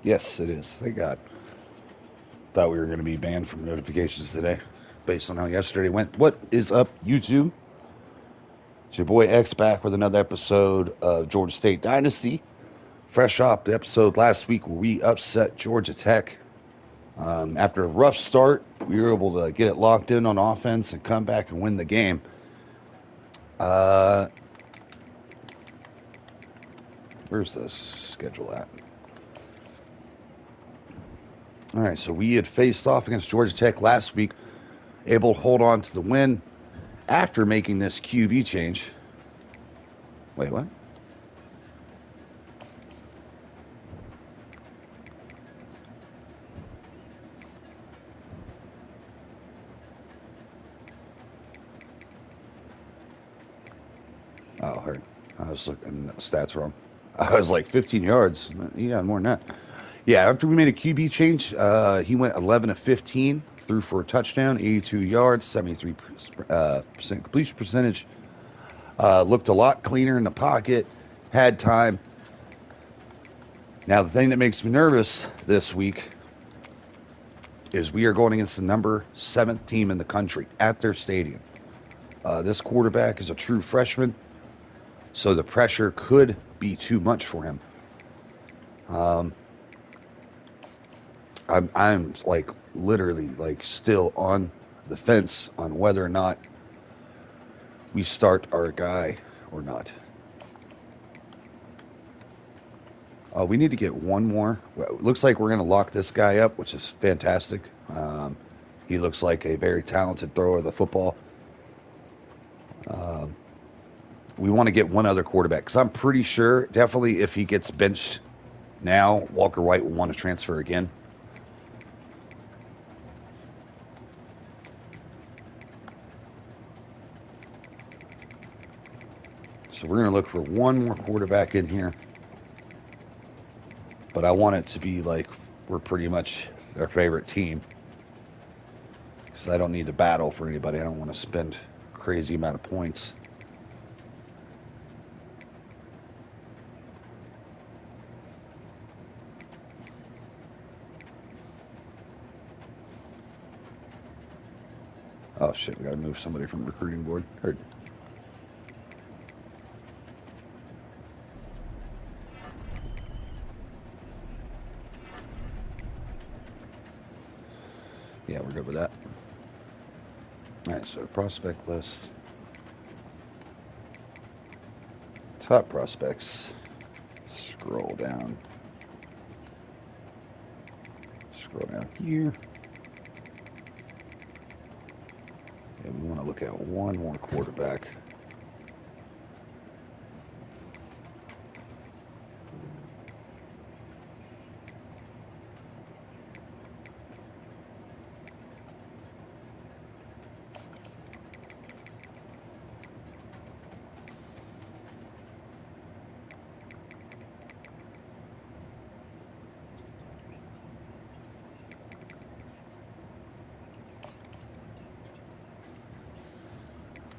Yes, it is. Thank God. Thought we were going to be banned from notifications today based on how yesterday went. What is up, YouTube? It's your boy X back with another episode of Georgia State Dynasty. Fresh off the episode last week where we upset Georgia Tech. After a rough start, we were able to get it locked in on offense and come back and win the game. Where's the schedule at? All right, so we had faced off against Georgia Tech last week, able to hold on to the win after making this QB change. Wait, what? Oh, heard. I was looking at the stats wrong. I was like 15 yards. He got more than that. Yeah, after we made a QB change, he went 11 of 15, threw for a touchdown, 82 yards, 73% completion percentage. Looked a lot cleaner in the pocket, had time. Now, the thing that makes me nervous this week is we are going against the number 7th team in the country at their stadium. This quarterback is a true freshman, so the pressure could be too much for him. I'm like literally like still on the fence on whether or not we start our guy or not. We need to get one more. Well, it looks like we're going to lock this guy up, which is fantastic. He looks like a very talented thrower of the football. We want to get one other quarterback because I'm pretty sure, definitely, if he gets benched now, Walker White will want to transfer again. So we're going to look for one more quarterback in here. But I want it to be like we're pretty much their favorite team. So I don't need to battle for anybody. I don't want to spend a crazy amount of points. Oh shit, we gotta move somebody from the recruiting board. Heard. Yeah, we're good with that. Alright, so prospect list. Top prospects. Scroll down. Scroll down here. And we want to look at one more quarterback.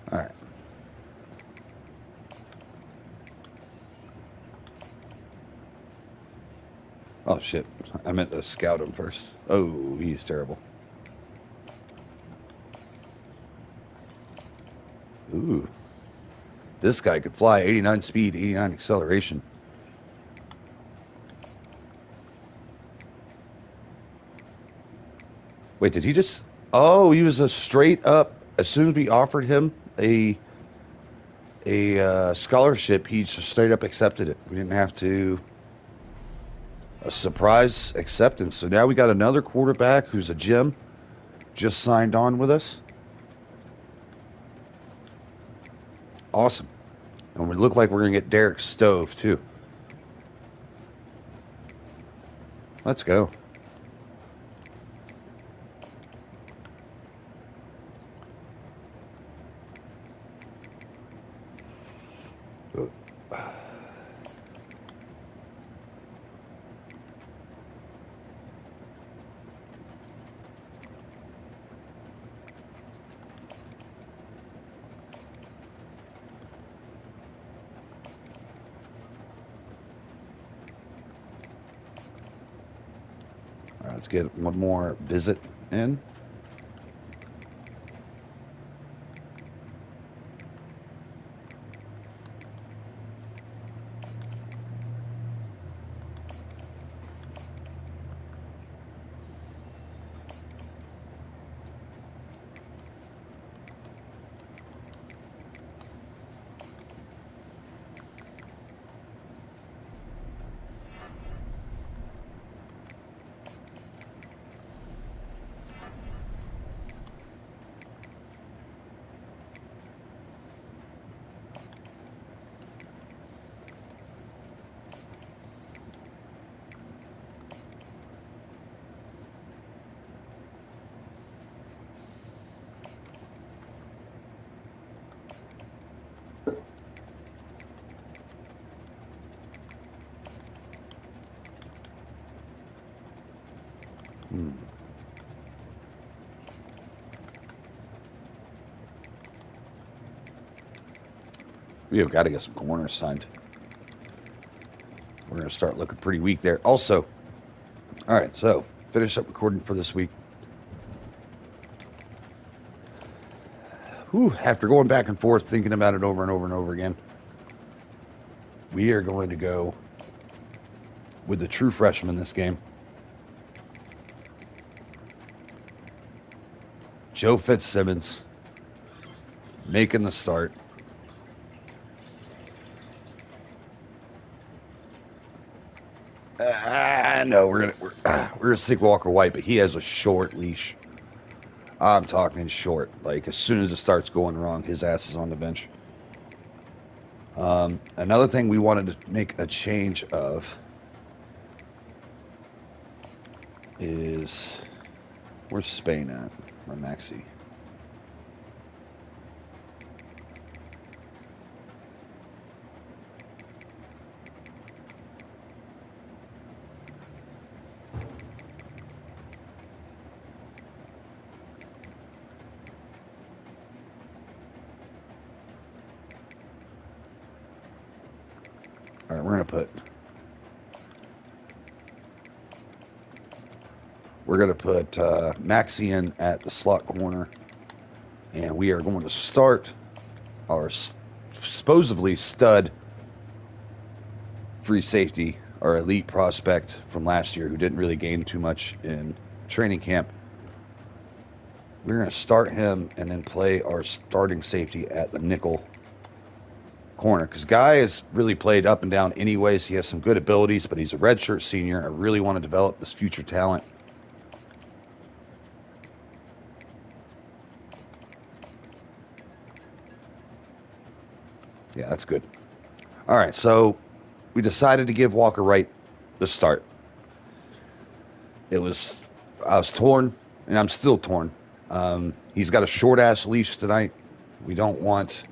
All right. Oh shit! I meant to scout him first. Oh, he's terrible. Ooh, this guy could fly. 89 speed, 89 acceleration. Wait, did he just? Oh, he was a straight up. As soon as we offered him a scholarship, he just straight up accepted it. We didn't have to. A surprise acceptance. So now we got another quarterback who's a gem, just signed on with us. Awesome. And we look like we're going to get Derek Stove, too. Let's go. Let's get one more visit in. We have got to get some corners signed. We're going to start looking pretty weak there. Also, all right, so finish up recording for this week. Whew, after going back and forth, thinking about it over and over and over again, we are going to go with the true freshman this game. Joe Fitzsimmons making the start. No, we're gonna stick Walker White, but he has a short leash. I'm talking short. Like as soon as it starts going wrong, his ass is on the bench. Another thing we wanted to make a change of is where's Spain at? Or Maxi? All right, we're gonna put Maxi in at the slot corner, and we are going to start our supposedly stud free safety, our elite prospect from last year who didn't really gain too much in training camp. We're going to start him and then play our starting safety at the nickel corner because Guy has really played up and down anyways. He has some good abilities, but he's a redshirt senior. I really want to develop this future talent. Yeah, that's good. All right, so we decided to give Walker Wright the start. I was torn, and I'm still torn. He's got a short-ass leash tonight. We don't want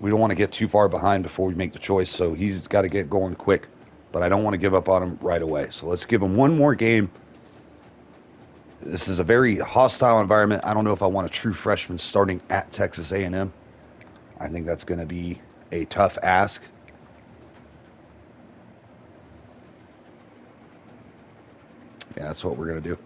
to get too far behind before we make the choice, so he's got to get going quick. But I don't want to give up on him right away. So let's give him one more game. This is a very hostile environment. I don't know if I want a true freshman starting at Texas A&M. I think that's going to be a tough ask. Yeah, that's what we're going to do.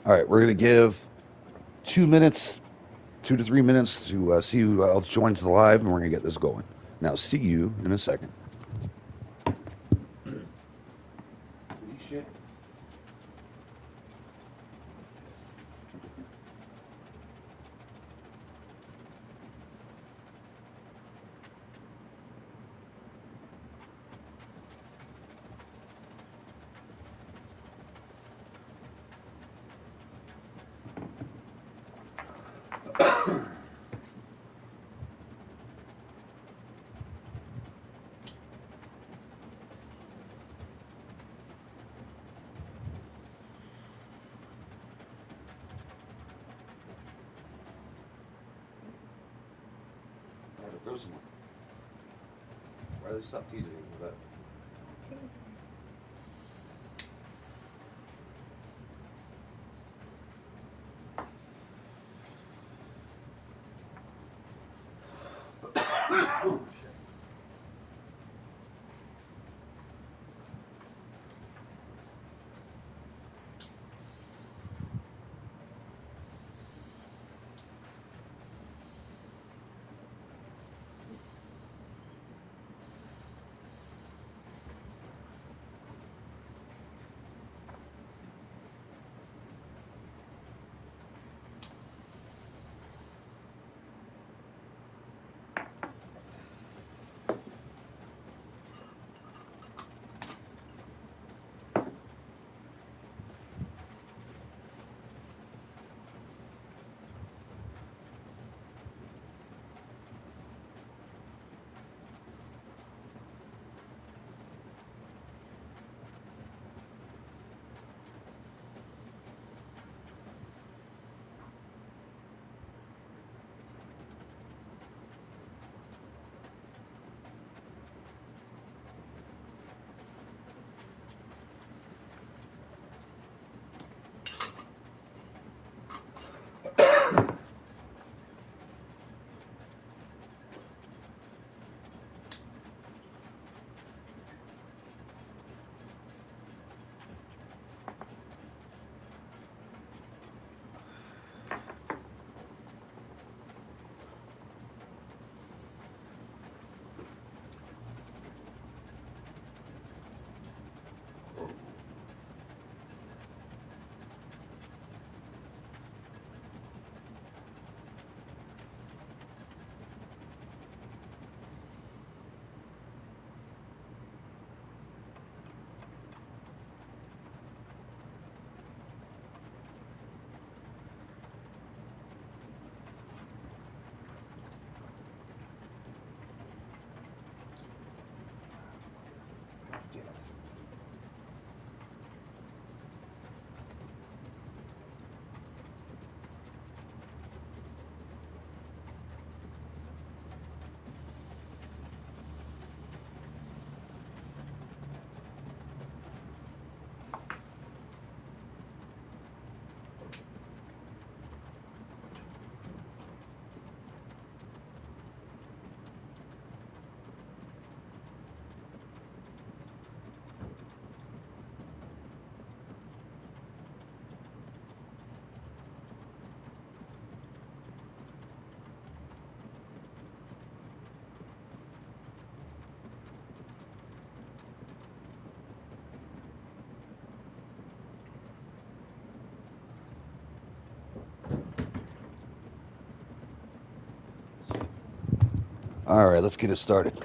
All right, we're going to give 2 to 3 minutes to see who else joins the live, and we're going to get this going. Now, see you in a second. Why do they stop teasing me with that? All right, let's get it started.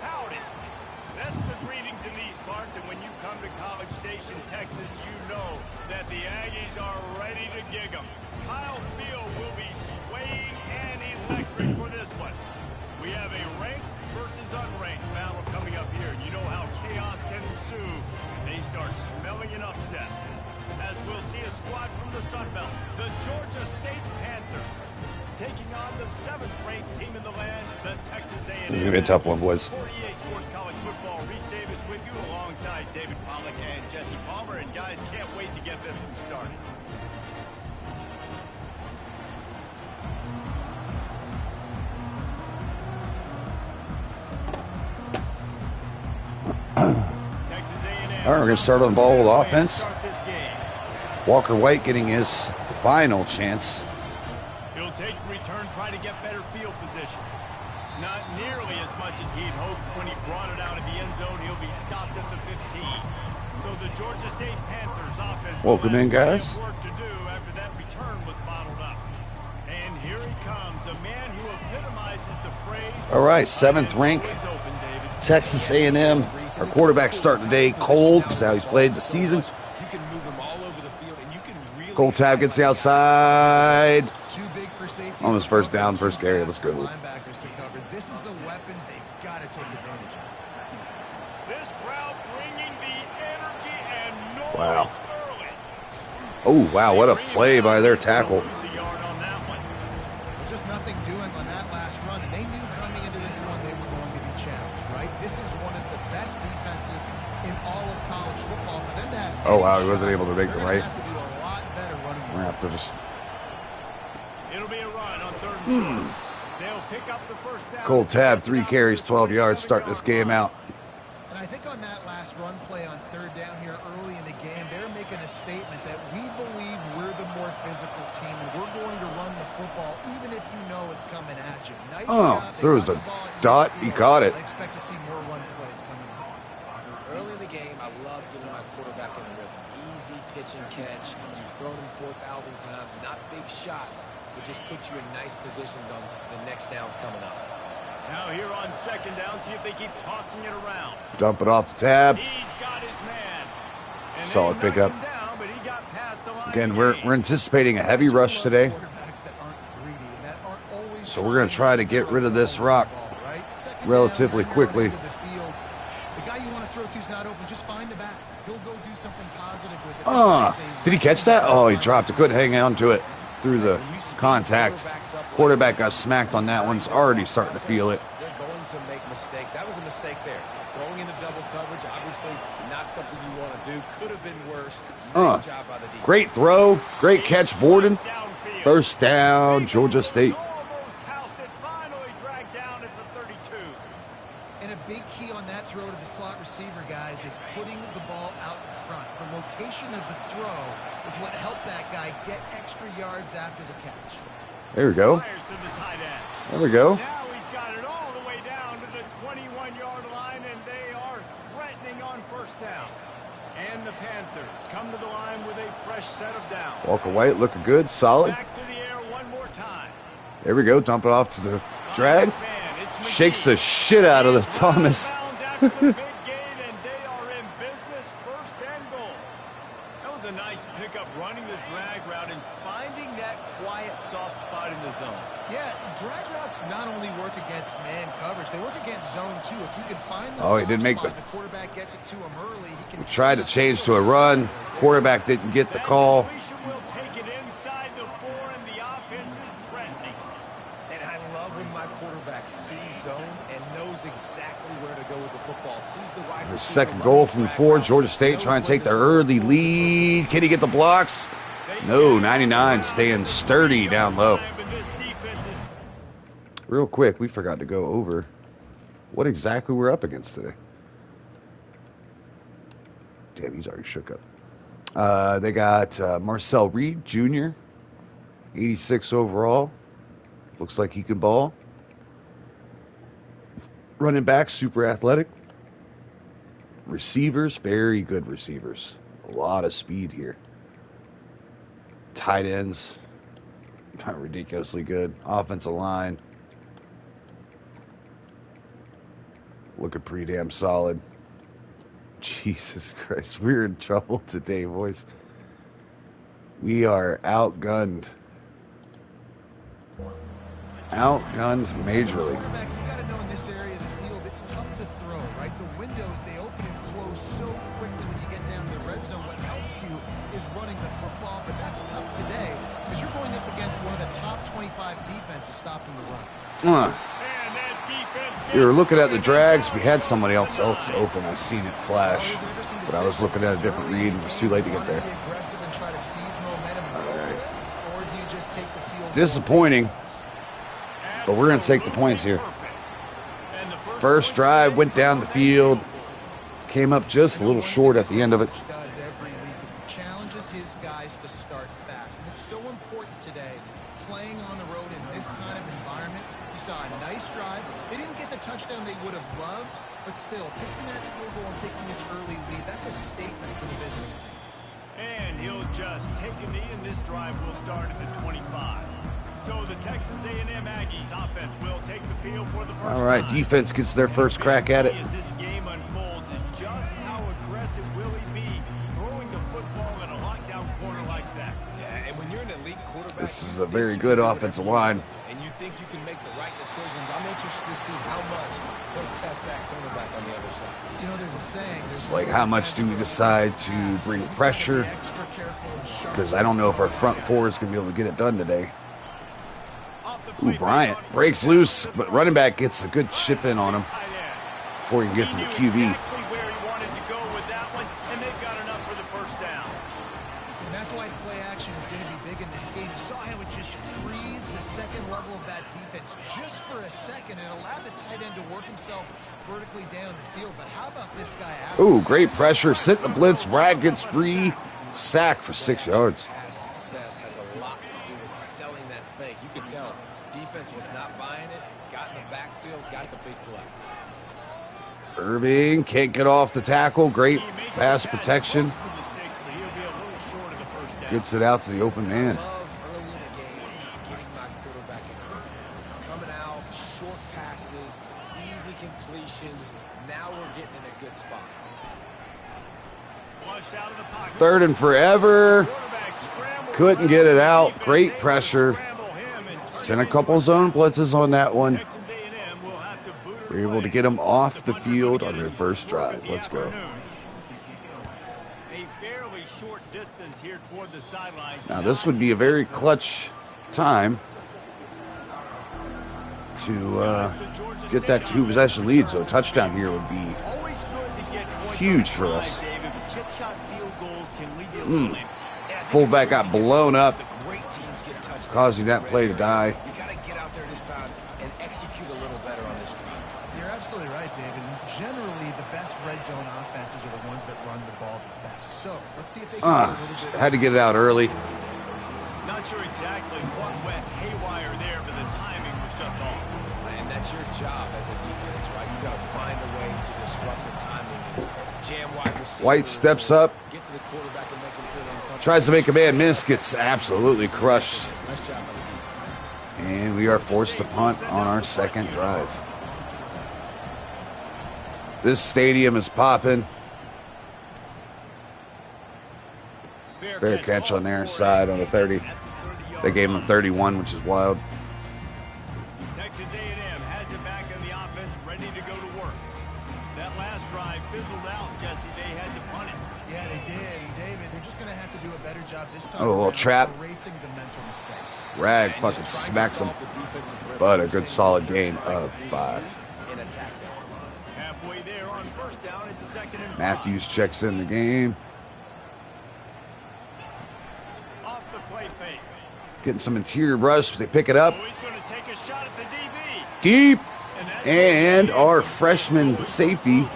Howdy. That's the greetings in these parts, and when you come to College Station, Texas, you know that the Aggies are ready to gig 'em. Kyle Field will be swaying and electric for this one. We have a ranked versus unranked battle coming up here, and you know how chaos can ensue when they start smelling an upset. As we'll see a squad from the Sun Belt, the Georgia State Panthers, taking on the 7th-ranked team in the land, the Texas A&M. This is going to be a tough one, boys. 48 Sports College Football, Reese Davis with you alongside David Pollack and Jesse Palmer. And guys, can't wait to get this one started. Texas A&M. All right, we're going to start on the ball with offense. Walker White getting his final chance. He'll take the return, try to get better field position. Not nearly as much as he'd hoped when he brought it out of the end zone. He'll be stopped at the 15. So the Georgia State Panthers offense. Welcome in, guys. Work to do after that return was bottled up. And here he comes, a man who epitomizes the phrase. All right, 7th rank. Texas A&M. Our quarterback starting today cold because how he's played the season. Cole Tab gets the outside. On his first down, first carry. Let's go. This is a weapon they've got to take advantage of. crowd bringing the energy and noise Wow. early. Oh, wow, what a play by their tackle. Lose a yard on that one. Just nothing doing on that last run, and they knew coming into this one they were going to be challenged, right? This is one of the best defenses in all of college football. For them to have Oh, wow, he wasn't able to make the right. have to do a lot better running. We're going to have to just... It'll be a run on 3rd and short. They'll pick up the first down. Cole Tab, 3 carries, 12 yards, start this game out. And I think on that last run play on 3rd down here early in the game, they're making a statement that we believe we're the more physical team, and we're going to run the football even if you know it's coming at you. Nice job. There was a dot. He caught it. I expect to see more run plays coming up. Early in the game, I love getting my quarterback in rhythm. Easy pitch and catch. You've thrown him 4,000 times. Not big shots, but just put you in nice positions on the next downs coming up. Now here on 2nd down, see if they keep tossing it around. Dump it off the Tab. He's got his man. And Solid they knocked pickup. him down, but he got past the line Again, of we're game. anticipating a heavy rush today. Quarterbacks that aren't greedy and that aren't always So we're going to try to get rid of this rock right? Second relatively down, quickly. into the field. The guy you want to throw to is not open. Just find the back. He'll go do something positive with it. Did he catch that? Oh, he dropped it. Couldn't hang on to it through the contact. Quarterback got smacked on that one's already starting to feel it. They're going to make mistakes. That was a mistake there. Throwing into double coverage, obviously not something you want to do. Could have been worse. Nice job by the defense. Great throw. Great catch, Borden. Downfield. First down, Georgia State. Almost housed it, finally dragged down at the 32. And a big key on that throw to the slot receiver, guys, is putting the ball out in front. The location of the throw is what helped that guy get extra yards after the catch. There we go. Fires to the tight end. There we go. Now he's got it all the way down to the 21-yard line, and they are threatening on 1st down. And the Panthers come to the line with a fresh set of downs. Walker White looking good, solid. Back to the air one more time. There we go. Dump it off to the drag. Shakes the shit out of the Thomas. After the big gain, and they are in business. 1st and goal. That was a nice pickup, running the drag route and finding that quiet, soft spot in the zone. Yeah, drag routes not only work against man coverage, they work against zone too. If you can find the Oh, he soft didn't make spot, the- quarterback gets it to him early. He can Tried to change to a run. Quarterback didn't get the call. Completion will take it inside the 4, and the offense is threatening. And I love when my quarterback sees zone and knows exactly where to go with the football. Sees the wide receiver. Second goal from the 4. Georgia State trying to take their early lead. Can he get the blocks? No, 99 staying sturdy down low. But this defense is Real quick, we forgot to go over what exactly we're up against today. Damn, he's already shook up. They got Marcel Reed Jr., 86 overall. Looks like he can ball. Running back, super athletic. Receivers, very good receivers. A lot of speed here. Tight ends, not ridiculously good. Offensive line, looking pretty damn solid. Jesus Christ, we're in trouble today, boys. We are outgunned. Outgunned majorly. Quarterback, you got to know in this area of the field, it's tough to throw, right? The windows, they open and close so quickly when you get down to the red zone. What helps you is running the football, but that's tough today because you're going up against one of the top 25 defenses stopping the run. and that defense. We were looking at the drags. We had somebody else open. I seen it flash, but I was looking at a different read and it was too late to get there. Be aggressive and try to seize momentum and go for this, or do you just take the field? Disappointing, but we're going to take the points here. First drive went down the field, came up just a little short at the end of it. Does every week is he challenges his guys to start fast, and it's so important today. Playing on the road in this kind of environment, you saw a nice drive. They didn't get the touchdown they would have loved, but still, taking that field goal and taking this early lead—that's a statement for the visiting team. And he'll just take a knee, and this drive will start at the 25. So the Texas A&M Aggies offense will take the field for the first All right, time. defense gets their first crack at it. As this game unfolds is just how aggressive will he be throwing the football in a lockdown corner like that. Yeah, and when you're an elite quarterback, This is a very good offensive line. and you think you can make the right decisions, I'll make interested to see how much they'll test that cornerback on the other side. You know, there's a saying. It's like, how much do we decide to bring pressure? Because I don't know if our front four is going to be able to get it done today. Ooh, Bryant breaks loose, but running back gets a good chip in on him before he gets to the QB. That's why play action is going to be big in this game. You saw how it just frees the second level of that defense just for a second and allowed the tight end to work himself vertically down the field. But how about this guy? Ooh, great pressure. Sit the blitz. Brad gets free. Sack for 6 yards. Past success has a lot to do with selling that fake. You can tell defense was not buying it. Got in the backfield. Got the big play. Irving can't get off the tackle. Great pass protection. Gets it out to the open man. I love early in a game getting my quarterback in early. Coming out, short passes, easy completions. Now we're getting in a good spot. Third and forever. Couldn't get it out. Great pressure. Sent a couple zone blitzes on that one. We're able to get him off the field on their first drive. Let's go. Now this would be a very clutch time to get that 2-possession lead. So a touchdown here would be huge for us. Fullback got blown up, causing that play to die. You got to get out there this time and execute a little better on this drive. You're absolutely right, David. Generally, the best red zone offenses are the ones that run the ball the best. So let's see if they can get a little bit. Had to get it out early. Not sure exactly what went haywire there, but the timing was just off. And that's your job as a defense, right? You got to find a way to disrupt the timing and jam wide receivers. White steps up, Get to the quarterback and make him feel uncomfortable. tries to make a man miss, gets absolutely crushed. Nice job by the defense. And we are forced to punt on our second drive. This stadium is popping. Fair catch on their side on the 30. They gave him 31, which is wild. Texas A&M has it back on the offense, ready to go to work. That last drive fizzled out, Jesse. They had to punt it. Yeah, they did. And David, they're just going to have to do a better job this time. Oh, a little trap. Erasing the mental mistakes. Rag fucking smacks him. But a good solid gain of 5. In attack there. Halfway there on first down, it's second and 5. Matthews checks in the game. Off the play fake. Getting some interior rush. They pick it up. Oh, he's going to take a shot at the DB. Deep. And our freshman safety,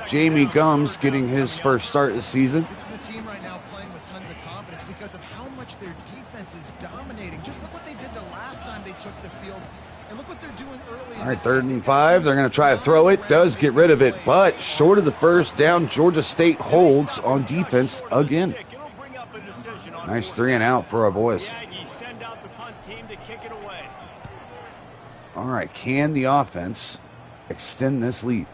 Jamie Gums, getting his first start this season. This is a team right now playing with tons of confidence because of how much their defense is dominating. Just look what they did the last time they took the field. And look what they're doing early. All right, 3rd and 5. They're going to try to throw it. Does get rid of it, but short of the first down. Georgia State holds on defense again. Nice 3 and out for our boys. All right, can the offense extend this lead?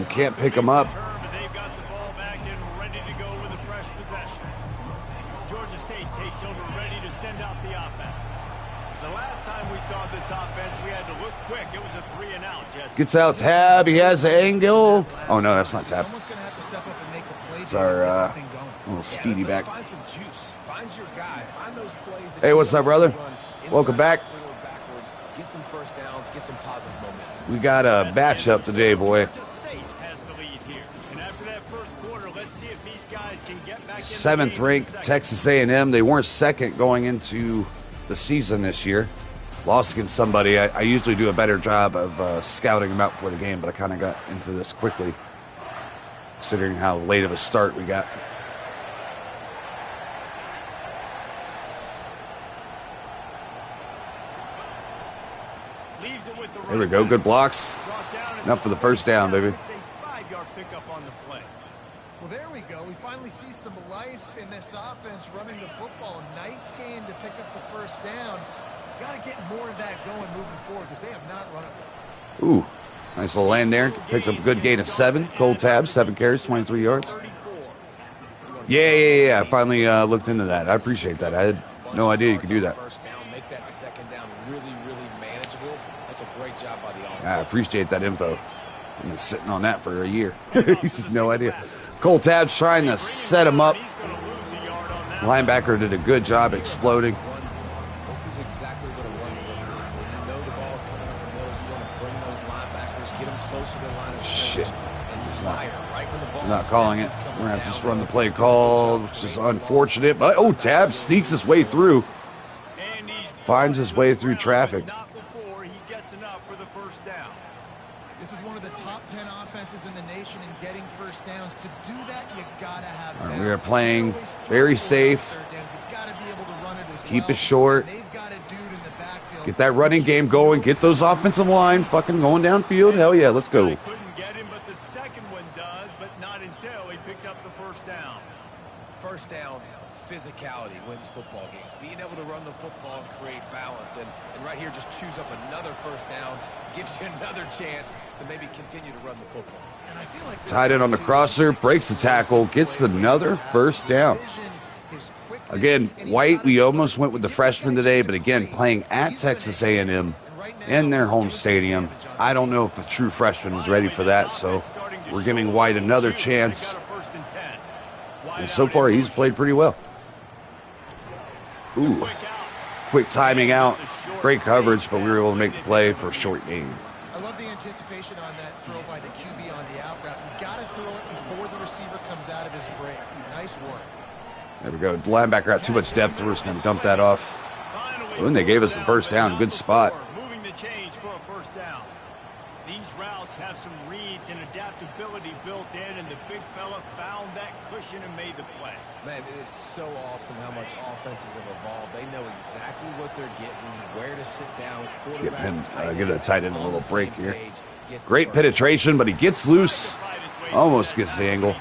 Can't pick them up. They've got the ball back and ready to go with a fresh possession. Georgia State takes over, ready to send out the offense. The last time we saw this offense, we had to look quick. It was a 3 and out, Jesse. Gets out Tab. He has the angle. Oh, no, that's not Tab. Someone's going to have to step up and make a play. It's our little speedy back. Find some juice. Find your guy. Find those plays that Hey, what's up, brother? Welcome back. Backwards. Get some first downs. Get some positive momentum. We got a matchup today, boy. Georgia State has the lead here. And after that first quarter, let's see if these guys can get back in the 7th game ranked in the second. Texas A&M. They weren't second going into the season this year. Lost against somebody. I usually do a better job of scouting them out for the game, but I kind of got into this quickly, considering how late of a start we got. Leaves it with the There we go. Good blocks. Enough for the first down, baby. It's a 5-yard pickup on the play. Well, there we go. We finally see some life in this offense running the football. Nice game to pick up the first down. Got to get more of that going moving forward because they have not run it. Ooh, nice little land there. Picks up a good gain of 7. Cold Tab, 7 carries, 23 yards. Yeah. I finally looked into that. I appreciate that. I had no idea you could do that. First down, make that second down really, really manageable. I appreciate that info. I've been sitting on that for a year. He's no idea. Cole Tab's trying to set him up. Linebacker did a good job exploding. This is exactly what a run blitz is. When you know the ball's coming up the middle, you want to bring those linebackers, get them closer to the line of scrimmage, and you fire right when the ball. Not calling it. We're going to have to just run the play call, which is unfortunate. But, oh, Tab sneaks his way through. Finds his way through traffic. This is one of the top 10 offenses in the nation in getting first downs. To do that, you gotta have. Right, we are playing very safe. Keep it short. Get that running game going. Get those offensive line fucking going downfield. Hell yeah, let's go. Couldn't get him, but the second one does, but not until he picks up the first down. First down, physicality wins football games. Being able to run the football and create balance. And right here, just choose up another first down. Gives you another chance to maybe continue to run the football. And I feel like tied in on the crosser, breaks the tackle, gets another first down. Again, White, we almost went with the freshman today, but again, playing at Texas A&M in their home stadium, I don't know if a true freshman is ready for that, so we're giving White another chance. And so far, he's played pretty well. Ooh, quick timing out. Great coverage, but we were able to make the play for a short gain. I love the anticipation on that throw by the QB on the out route. You got to throw it before the receiver comes out of his break. Nice work. There we go. The linebacker got too much depth. We're just going to dump that off. And they gave us the first down. Good spot. Moving the chains for a first down. These routes have some reads and adaptability built in, and the big fella found that cushion and made the play. Man, it's so awesome how much offenses have evolved. They know exactly what they're getting, where to sit down. Give a tight end a little break here. Great penetration, but he gets loose. Almost gets the angle.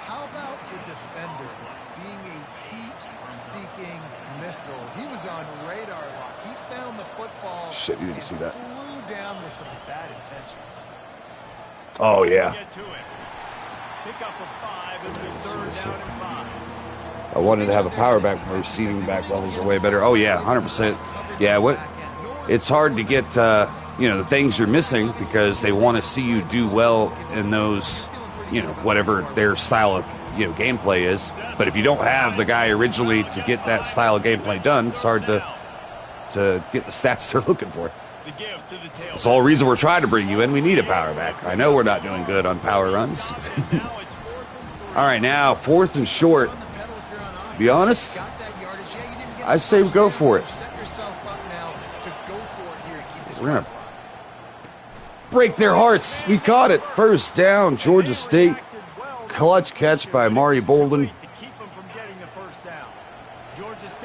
How about the defender being a heat-seeking missile? He was on radar lock. He found the football. Shit, you didn't see that. Flew down with some bad intentions. Oh, yeah. Pick up a 5 and the third down and 5. I wanted to have a power back. My receiving back levels are way better. Oh, yeah, 100%. Yeah, it's hard to get, the things you're missing because they want to see you do well in those, whatever their style of, gameplay is. But if you don't have the guy originally to get that style of gameplay done, it's hard to get the stats they're looking for. That's the whole reason we're trying to bring you in. We need a power back. I know we're not doing good on power runs. All right, now 4th and short. To be honest, I say go for it. We're going to break their hearts. We caught it. First down, Georgia State. Clutch catch by Amari Bolden.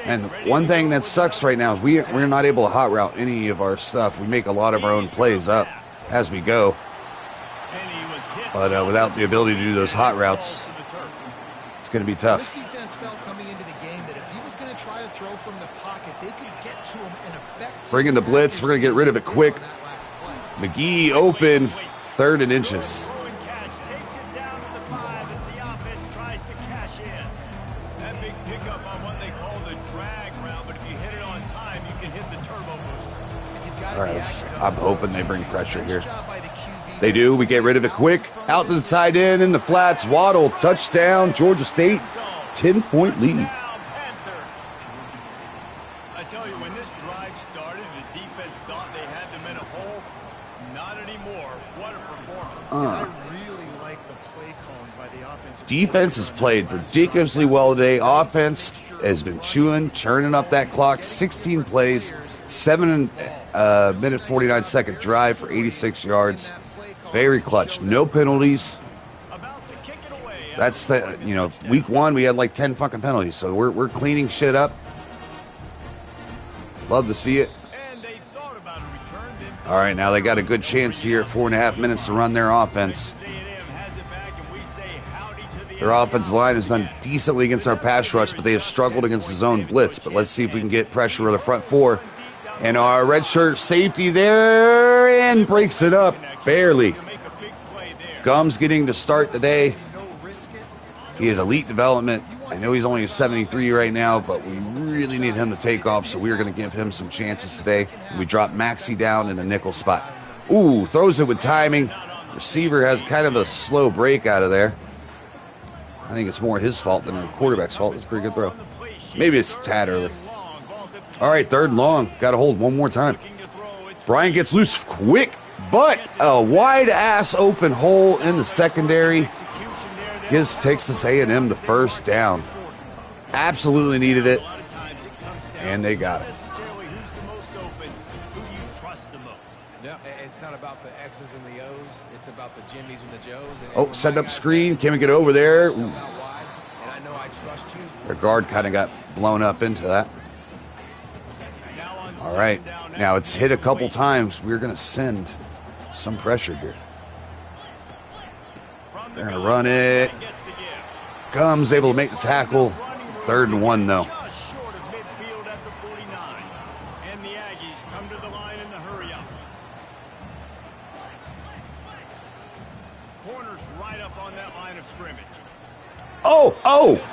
And one thing that sucks right now is we're not able to hot route any of our stuff. We make a lot of our own plays up as we go. But without the ability to do those hot routes, it's going to be tough. This defense felt coming into the game that if he was going to try to throw from the pocket, they could get to him and affect. Bring in the blitz. We're going to get rid of it quick. McGee open, 3rd and inches. All right, I'm hoping they bring pressure here. They do. We get rid of it quick. Out to the tight end in the flats. Waddle, touchdown, Georgia State, 10-point lead. I tell you, when this drive started, the defense thought they had them in a hole. Not anymore. What a performance. I really like the play calling by the offense. Defense has played ridiculously well today. Offense has been churning up that clock. 16 plays, 7 minute 49-second drive for 86 yards. Very clutch. No penalties. That's week 1 we had like 10 fucking penalties, so we're cleaning shit up. Love to see it. All right, now they got a good chance here at 4.5 minutes to run their offense. Their offensive line has done decently against our pass rush, but they have struggled against the zone blitz. But let's see if we can get pressure on the front 4. And our redshirt safety there and breaks it up barely. Gums getting to start today. He is elite development. I know he's only a 73 right now, but we really need him to take off, so we're going to give him some chances today. We drop Maxey down in a nickel spot. Ooh, throws it with timing. Receiver has kind of a slow break out of there. I think it's more his fault than the quarterback's fault. It's a pretty good throw. Maybe it's a tad early. All right, 3rd and long. Got to hold one more time. Bryant gets loose quick, but a wide-ass open hole in the secondary gives Texas A&M the 1st down. Absolutely needed it, and they got it. It's not about the X's and the O's. It's about the Jimmies and the Joes. Oh, setting up screen. Can we get over there? Ooh. And I know I trust you. Their guard kind of got blown up into that. All right. Now it's hit a couple times. We're going to send some pressure here. They're going to run it. Comes able to make the tackle. 3rd and 1, though.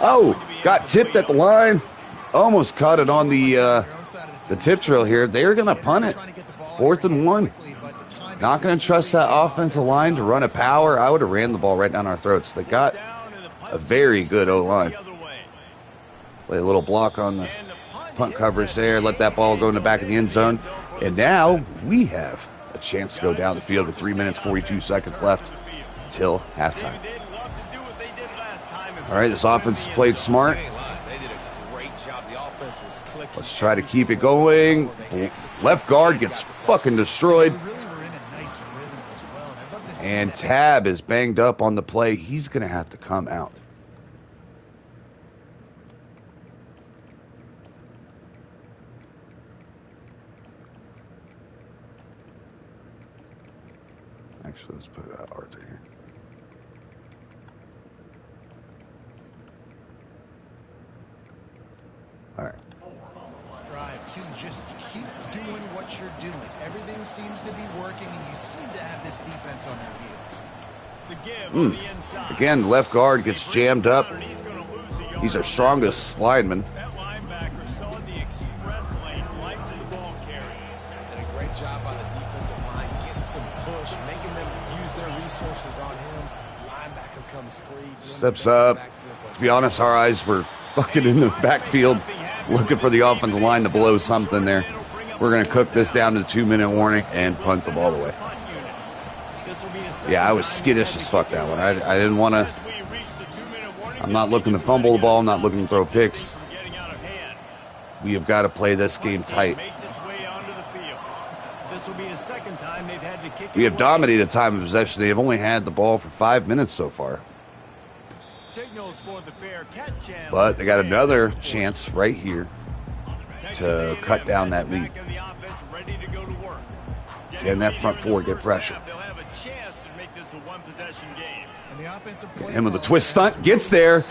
Oh, got tipped at the line. Almost caught it on the tip trail here. They're going to punt it. 4th and 1. Not going to trust that offensive line to run a power. I would have ran the ball right down our throats. They got a very good O-line. Play a little block on the punt coverage there. Let that ball go in the back of the end zone. And now we have a chance to go down the field with 3 minutes, 42 seconds left till halftime. All right, this offense played smart. Let's try to keep it going. Left guard gets fucking destroyed. And Tab is banged up on the play. He's going to have to come out. Actually, let's put Arthur here. All right. Drive 2, just keep doing what you're doing. Everything seems to be working, and you seem to have this defense on their heels. Again, the left guard gets jammed up. He's our strongest lineman. That linebacker saw the express lane right to the ball carrier. And a great job by the defensive line, getting some push, making them use their resources on him. Linebacker comes free. Steps up. To be honest, our eyes were fucking in the backfield looking for the offensive line to blow something there. We're going to cook this down to the 2-minute warning and punt the ball away. Yeah, I was skittish as fuck that one. I didn't want to. I'm not looking to fumble the ball. I'm not looking to throw picks. We have got to play this game tight. We have dominated time of possession. They have only had the ball for 5 minutes so far. But they got another chance right here to cut down that lead. Can that front four get pressure? Him with a twist stunt, gets there.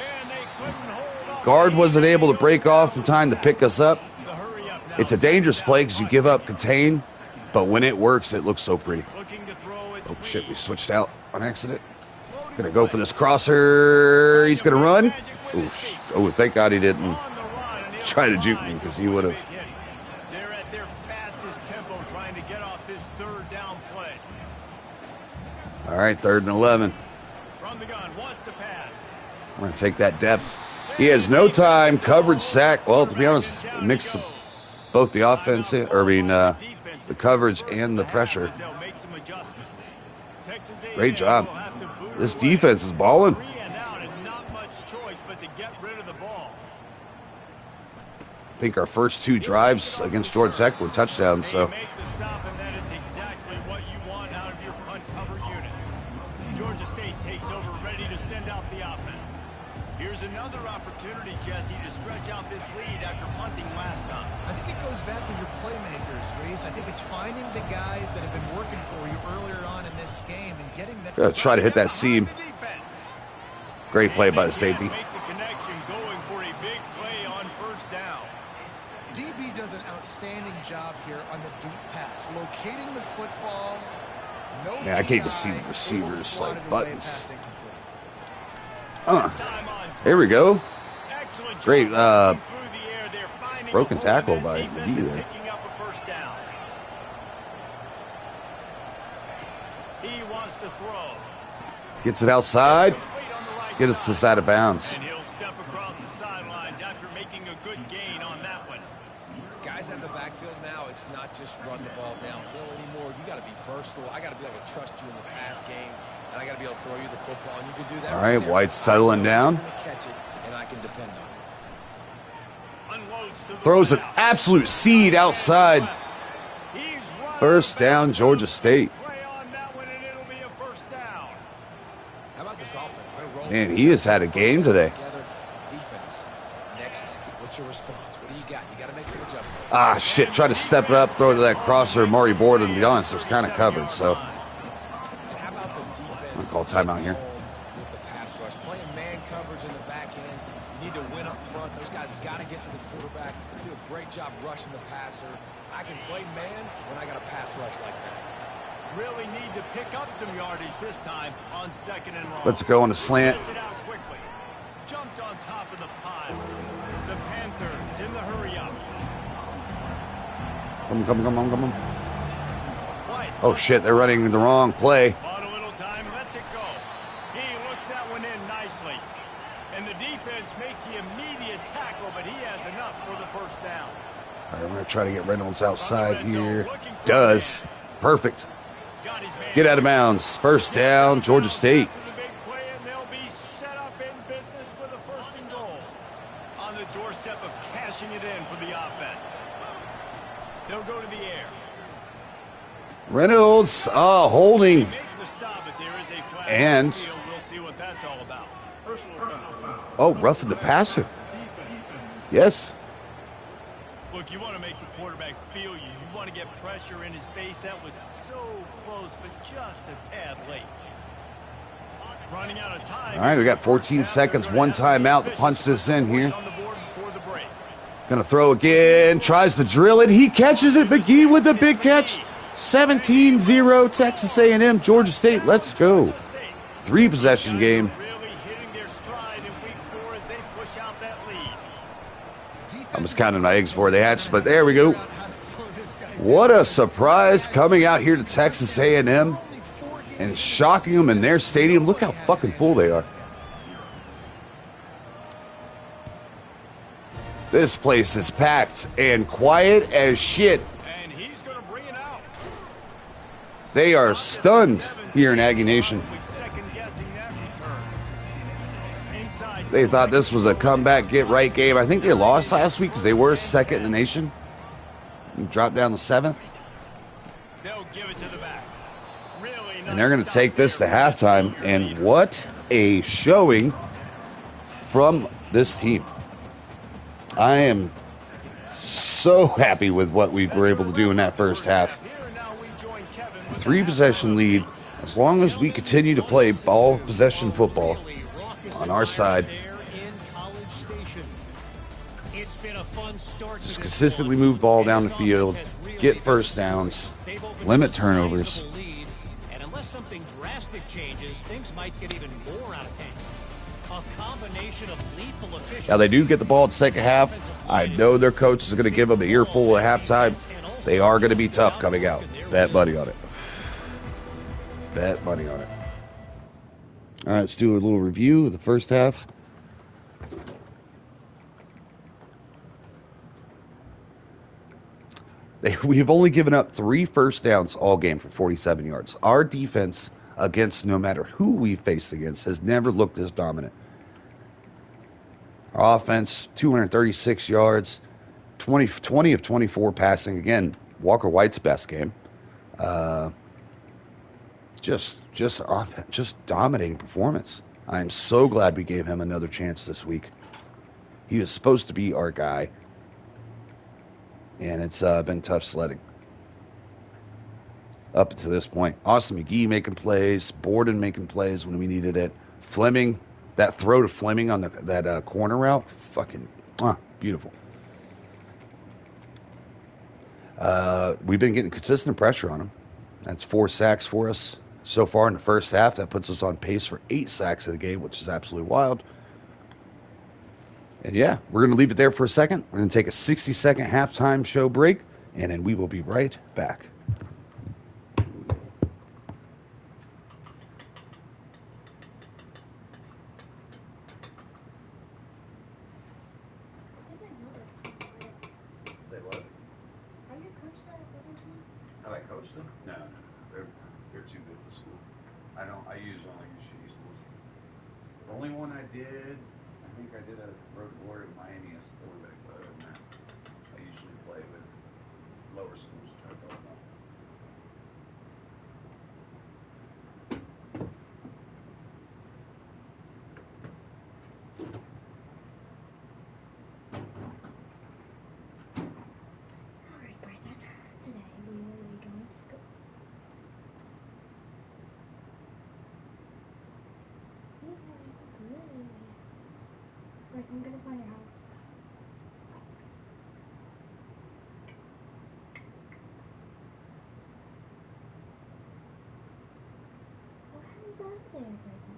Guard wasn't able to break off in time to pick us up. It's a dangerous play because you give up contain, but when it works, it looks so pretty. Oh shit, we switched out on accident. Gonna go for this crosser. He's gonna run. Oh, thank God he didn't try to juke me because he would have. They're at their fastest tempo trying to get off this 3rd down play. All right, 3rd and 11. From the gun, wants to pass. We're gonna take that depth. He has no time. Coverage, sack. Well, to be honest, mix both the offense, the coverage and the pressure. Great job. This defense is balling. I think our first 2 drives against Georgia Tech were touchdowns, so. Georgia State takes over, ready to send out the offense. Here's another opportunity, Jesse, to stretch out this lead after punting last time. I think it goes back to your playmakers, Reese. I think it's finding the guys that have been working for you earlier on in this game and getting them. Gonna try to hit that seam. Great play by the safety. Make the connection, going for a big play on 1st down. DB does an outstanding job here on the deep pass, locating the football. Man, I can't even see the receivers like buttons. Here we go. Great broken tackle by McGee there. Picking up a first down. He wants to throw. Gets it outside. Gets us this out of bounds. And he'll step across the sidelines after making a good gain on that one. Guys at the backfield now, it's not just run the ball downhill anymore. You got to be versatile. I got to be able to trust you in the pass game, and I got to be able to throw you the football, and you can do that. All right, White's settling down. Catch it, and I can depend on it. Unloads to the Throws an right. absolute seed outside. He's running First down, Georgia State. play on that one, and it'll be a first down. How about this offense? They're rolling. Man, he has had a game today. Together. Defense. Next, what's your response? What do you got? You got to make some adjustments. Ah, shit. Try to step it up, throw to that crosser. Maury Borden, to be honest, was kind of covered. So, And how about the defense? I'll call timeout here. With the pass rush, playing man coverage in the back end. You need to win up front. Those guys got to get to the quarterback. Do a great job rushing the passer. I can play man when I got a pass rush like that. Really need to pick up some yardage this time on second and long. Let's go on a slant. Gets it out quickly. Jumped on top of the pile. The Panthers in the hurry up. Come on. White Oh, shit. They're running the wrong play. bought a little time, lets it go. He looks that one in nicely. And the defense makes the immediate tackle, but he has enough for the first down. All right, I'm going to try to get Reynolds outside here. Does. Perfect. Got his man. Get out of bounds. First down, Georgia State. After the big play, and they'll be set up in business with a first and goal. On the doorstep of cashing it in for the offense. They'll go to the air. Reynolds, holding. They make the stop, but there is a flag And- on the field. We'll see what that's all about. Oh, roughing the passer. Yes. Look, you want to make the quarterback feel you. You want to get pressure in his face. That was so close, but just a tad late. Running out of time. All right, we got 14 seconds, one timeout to punch this in here. On the board before the break. Gonna throw again, tries to drill it. He catches it. McGee with the big catch. 17-0 Texas A&M, Georgia State. Let's go. 3-possession game. Really hitting their stride in week 4 as they push out that lead. I was counting my eggs before they hatched, but there we go. What a surprise coming out here to Texas A&M and shocking them in their stadium. Look how fucking full they are. This place is packed and quiet as shit. And he's going to bring it out. They are stunned here in Aggie Nation. Second-guessing that return. Inside. They thought this was a comeback, get-right game. I think they lost last week because they were second in the nation. And dropped down to 7th. They'll give it to the back. Really And they're going to nice take this to stop there. halftime. And what a showing from this team. I am so happy with what we were able to do in that first half. Here and now we join Kevin with 3-possession lead. As long as we continue to play ball possession football on our side, just consistently move ball down the field, get first downs, limit turnovers. And unless something drastic changes, things might get even more out of hand. A combination of lethal efficiency. Now, they do get the ball at second half. I know their coach is going to give them an earful at halftime. They are going to be tough coming out. Bet money on it. Bet money on it. All right, let's do a little review of the first half. We have only given up 3 first downs all game for 47 yards. Our defense against no matter who we faced against has never looked as dominant. Our offense, 236 yards, 20 of 24 passing. Again, Walker White's best game. Just dominating performance. I'm so glad we gave him another chance this week. He was supposed to be our guy, and it's been tough sledding up to this point. Austin McGee making plays, Borden making plays when we needed it. Fleming, that throw to Fleming on that corner route, fucking beautiful. We've been getting consistent pressure on him. That's 4 sacks for us so far in the first half. That puts us on pace for 8 sacks in the game, which is absolutely wild. And yeah, we're going to leave it there for a second. We're going to take a 60-second halftime show break, and then we will be right back. Say what? Have I coached them? No. They're too good for school. I only use shitty schools. The only one I did, I think I did a road warrior in Miami as a quarterback, but other than that, I usually play with lower schools to try to build them up. Alright, Bryson. Today we will be going to school. Bryson, I'm gonna find your house. What have you got there, Bryson?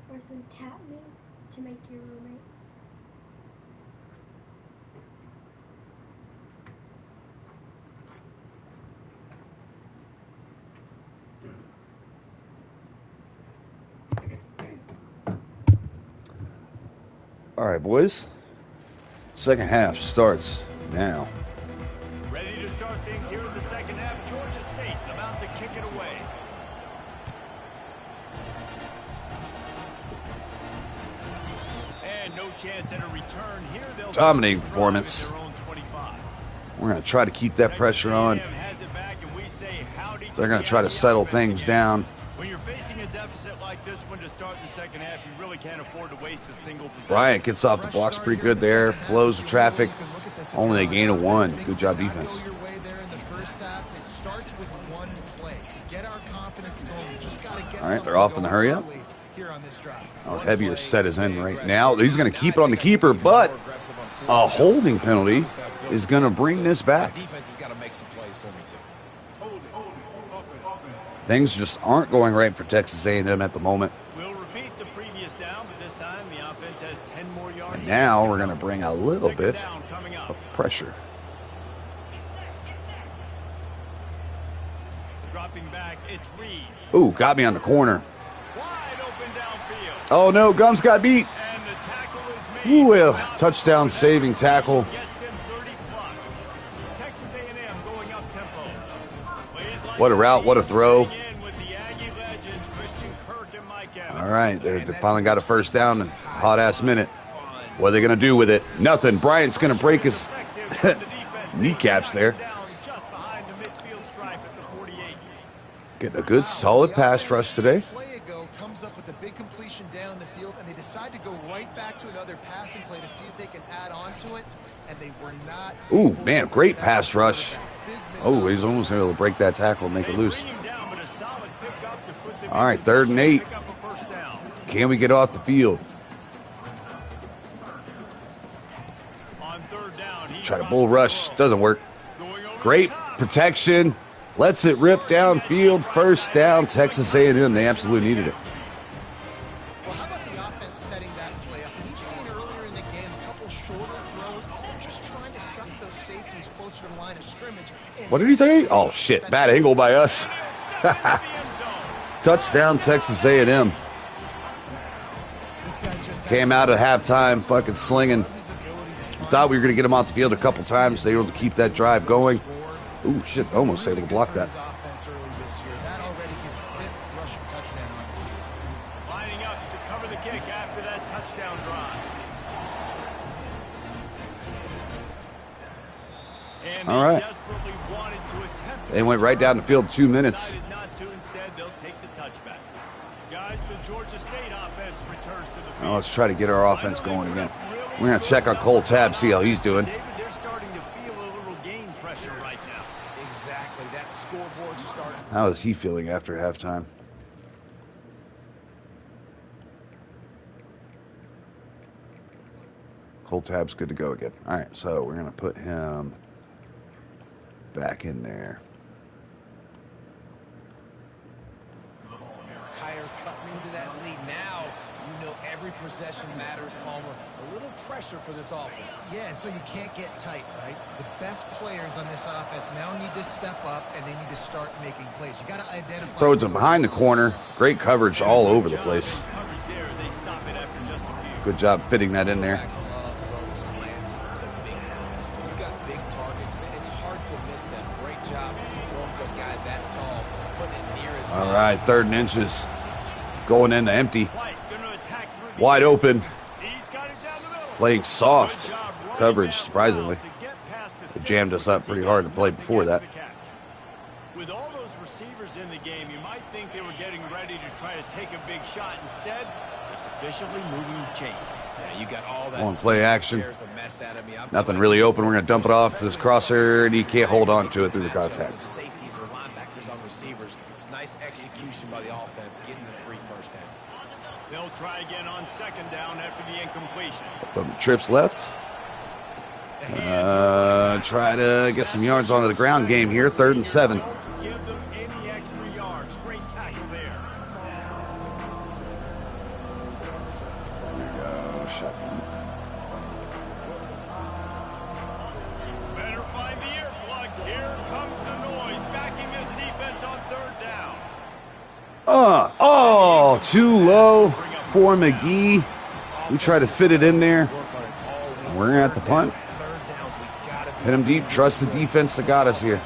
Bryson, tap me to make your roommate. All right, boys. Second half starts now. Ready to start things here in the second half. Georgia State about to kick it away. And no chance at a return here. They'll Dominating performance. their own 25. We're going to try to keep that pressure on. Texas A&M has it back, and we say howdy They're going the to try to Aggie settle offense things again. down. When you're facing a deficit like this one to start the second half, you really can't afford to waste a single possession. Bryant gets off the blocks pretty good there. Flows the traffic. Only a gain of 1. Good job defense. Go your way there in the first half. It starts with one play. To get our confidence going, we just got to get All right, they're off in the hurry up. here on this drive. Our heavier set is in right now. He's going to keep it on the keeper, but a holding penalty is going to bring this back. Defense has got to make some plays for me too. Things just aren't going right for Texas A&M at the moment. We'll repeat the previous down, but this time the offense has 10 more yards. And now we're going to bring a little Second bit down coming up. of pressure. Dropping back, it's Reed. Ooh, got me on the corner. Wide open downfield. Oh, no, Gums got beat. And the tackle is made. Ooh, a touchdown saving tackle. Gets them 30 plus. Texas A&M going up tempo. Plays like What a route, what a throw. in with the Aggie legends, Christian Kirk and Mike Evans. All right, they finally got a first down in a hot-ass minute. What are they going to do with it? Nothing. Bryant's going to break his kneecaps there. Just behind the midfield stripe at the 48. Getting a good, solid pass rush today. Play ago comes up with a big completion down the field, and they decide to go right back to another passing play to see if they can add on to it, and they were not. Ooh, able man, to great do that. pass rush. Big missed Oh, he's almost able to break that tackle and make it loose. They bring him down, but a solid pickup to put them All right, in 3rd and 8. pick up a first down. Can we get off the field? On 3rd down, he Try to drops bull the rush. throw. Doesn't work. Going over Great the top. protection. Lets it rip downfield. First down, Texas A&M. They absolutely needed it. Well, how about the offense setting that play up? We've seen earlier in the game a couple shorter throws, just trying to suck those safeties closer to the line of scrimmage. And What did he say? Oh, shit. Bad angle by us. Step into the end zone. Touchdown, Texas A&M. this guy just Came out at halftime fucking slinging. his ability to Thought we were going to get him off the field a couple times. They were able to keep that drive going. score. Ooh, shit. Almost able to block that. His offense early this year. That already his 5th rushing touchdown on the season. Lining up to cover the kick after that touchdown drive. And All right. they desperately wanted to attempt to They went right down the field 2 minutes. Decided not to. Instead, they'll take the touchback. Guys, the Georgia State offense returns to the field. Now let's try to get our offense going again. We're going to check on Cole Tab, see how he's doing. David, they're starting to feel a little game pressure right now. Exactly. That scoreboard How is he feeling after halftime? Cold tab's good to go again. All right, so we're going to put him back in there. Tire cutting into that lead now. You know every possession matters, Palmer. A little pressure for this offense. Yeah, and so you can't get tight, right? The best players on this offense now need to step up, and they need to start making plays. You got to identify. Throws him behind the corner. Great coverage all over the place. Good job fitting that in there. All right, 3rd and inches. Going into empty. Wide open. Playing soft coverage, surprisingly. It jammed us up pretty hard to play before that. With all those receivers in the game, you might think they were getting ready to try to take a big shot. Instead, just efficiently moving the chains. Yeah, you got all that. On play action. Nothing really open. We're going to dump it off to this crosser, and he can't hold on to it through the contact. Safeties or linebackers on receivers. Nice execution by the offense, getting the free first down. They'll try again on 2nd down after the incompletion. From trips left. Try to get some yards onto the ground game here. 3rd and 7. Don't give them any extra yards. Great tackle there. There we go. Shotgun. Better find the earplugs. Here comes the noise. Backing this defense on 3rd down. Too low for McGee. We try to fit it in there. We're going to have to punt. Hit him deep. Trust the defense that got us here.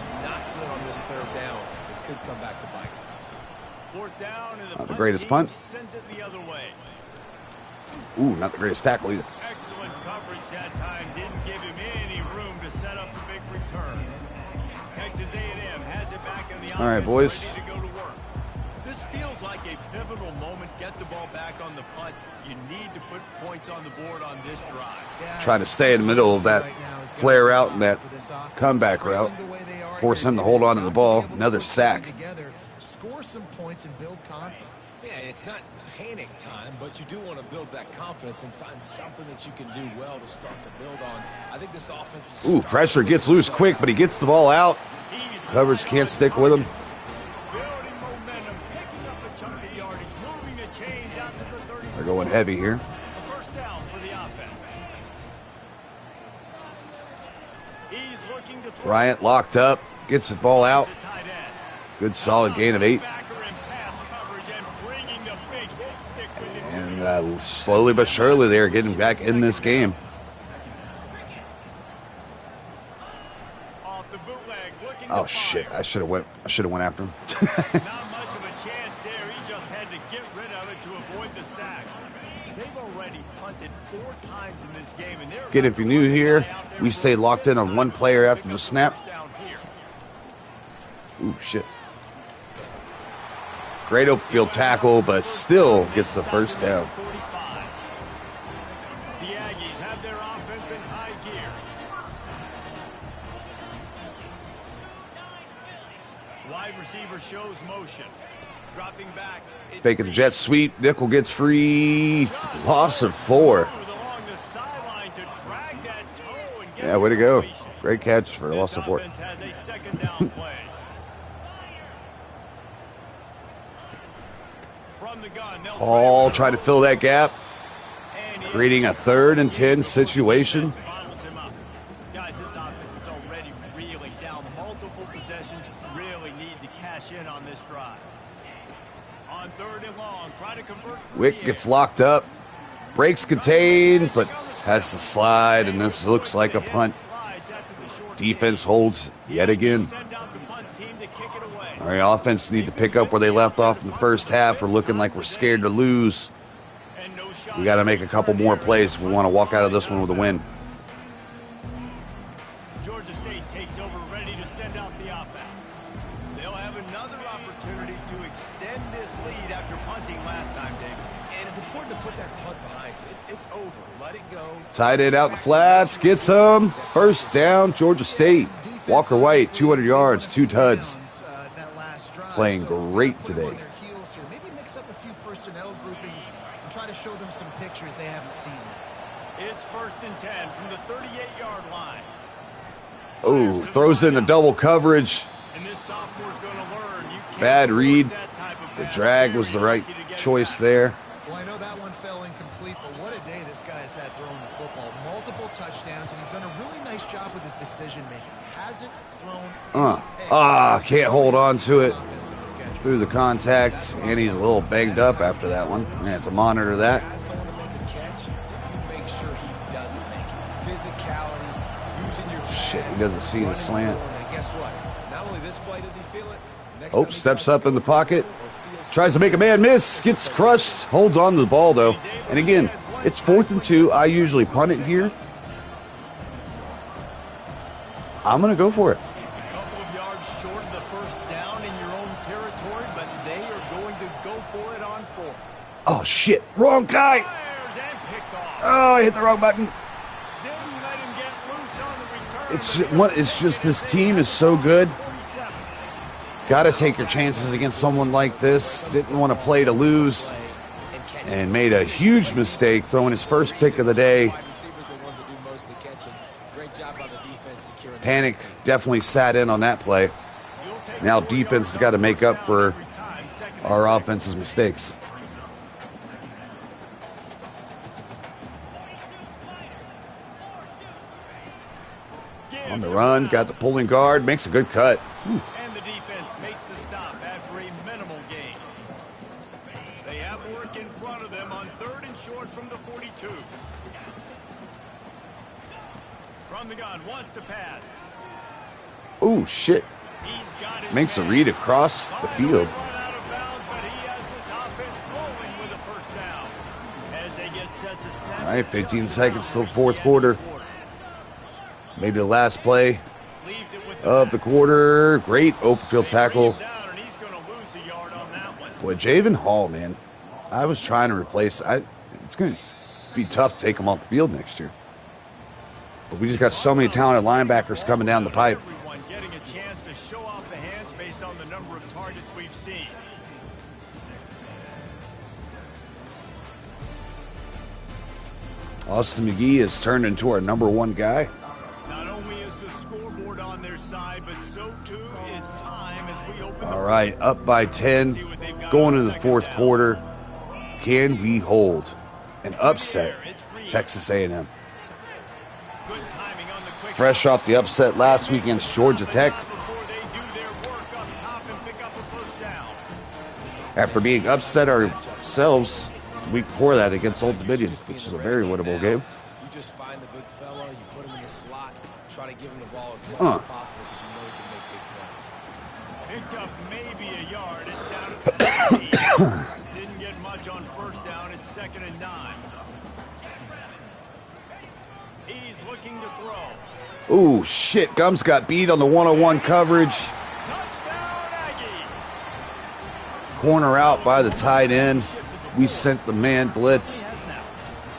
Not the greatest punt. Ooh, not the greatest tackle either. Excellent coverage that time. Didn't give him any room to set up the big return. Texas A&M has it back in the offense. All right, boys. Ready to go to work. This feels like a pivotal moment. Get the ball back on the punt. You need to put points on the board on this drive. Try to stay in the middle of that flare route and that comeback route. Force him to hold on to the ball. Another sack. Score some points and build confidence. Yeah, it's not panic time, but you do want to build that confidence and find something that you can do well to start to build on. I think this offense is... Ooh, pressure gets loose quick, but he gets the ball out. Coverage can't stick with him. They're going heavy here. First down for the offense. He's looking to Bryant locked up, gets the ball out. Good solid gain of 8. And slowly but surely they're getting back in this game. Oh shit! I should have went after him. Not much of a chance there. He just had to get rid of it to avoid the sack. They've already punted 4 times in this game, and they're... Again, if you're new here, we stay locked in on one player after the snap. Ooh, shit. Great open field tackle, but still gets the first down. The Aggies have their offense in high gear. Wide receiver shows motion. Dropping back. Faking the jet sweep. Nickel gets free. Loss of 4. Yeah, way to go. Great catch for a loss of 4. Paul trying to fill that gap, creating a 3rd and 10 situation. Guys, this offense is already reeling down. Multiple possessions, really need to cash in on this drive. On 3rd and long, try to convert. Wick gets locked up, breaks contained, but has to slide, and this looks like a punt. Defense holds yet again. All right, offense need to pick up where they left off in the first half. We're looking like we're scared to lose. We got to make a couple more plays if we want to walk out of this one with a win. Georgia State takes over, ready to send out the offense. They'll have another opportunity to extend this lead after punting last time, David. And it's important to put that punt behind you. It's over. Let it go. Tied it out in the flats. Gets them. First down, Georgia State. Walker White, 200 yards, 2 tuds. playing great today. Maybe mix up a few personnel groupings and try to show them some pictures they haven't seen yet. It's 1st and 10 from the 38-yard line. Oh, throws in the double coverage. And this sophomore's going to learn you can't Bad read. that type of The fast drag was the right choice there. Well, I know that one fell incomplete, but what a day this guy has had throwing the football. Multiple touchdowns, and he's done a really nice job with his decision-making. Hasn't thrown any picks. Can't hold on to it Offense on the schedule. through the contact, and he's a little banged up after that one. We're going to have to monitor that. Guy's going to make a catch. You make sure he doesn't make it. Physicality, using your Shit, he pads, doesn't see the running slant. through him, and guess what? Not only this play does he feel it. Next Oh, time he steps tries up to in the go pocket. or feels Tries to make a man miss. Gets crushed. Holds on to the ball, though. And again, it's 4th and 2. I usually punt it here. I'm going to go for it. A couple of yards short of the first down in your own territory, but they are going to go for it on 4th. Oh, shit. Wrong guy. Fires and picked off. Oh, I hit the wrong button. Didn't let him get loose on the return. It's just this team is so good. 47. Got to take your chances against someone like this. Didn't want to play to lose and made a huge mistake throwing his first pick of the day. wide receivers are the ones that do most of the catching. Great job by the defense securing. Panic definitely sat in on that play. Now defense has got to make up for our offense's mistakes. On the run, got the pulling guard, makes a good cut. And the defense makes the stop after a minimal gain. They have work in front of them on 3rd and short from the 42. From the gun, wants to pass. Oh, shit. He's got his Makes a man. read across the field. Run out of bounds, but he has this offense rolling with a first down. As they get set to snap. All right, 15 seconds till 4th quarter. Maybe the last play Leaves it with of the quarter. Great open field They tackle. bring him down, and he's going to lose a yard on that one. Boy, Javen Hall, man. I was trying to replace. It's going to be tough to take him off the field next year. But we just got so many talented linebackers coming down the pipe. Everyone getting a chance to show off the hands based on the number of targets we've seen. Austin McGee has turned into our #1 guy. Not only is the scoreboard on their side, but so too is time as we open. All right, up by 10, going into the 4th quarter. Can we hold an upset Texas A&M? Good timing on the quick. Fresh off the upset last week against Georgia Tech, Before they do their work up top and pick up a first down. after being upset ourselves the week before that against Old Dominion, which is a very winnable game. You just find the big fella, you put him in the slot, try to give him the ball as much as possible because you know he can make big plays. Picked up maybe a yard. It's down at the 15. Didn't get much on first down. It's 2nd and 9. He's looking to throw. Ooh, shit. Gums got beat on the 1-on-1 coverage. Touchdown, Aggies. Corner out by the tight end. We sent the man blitz. He has now.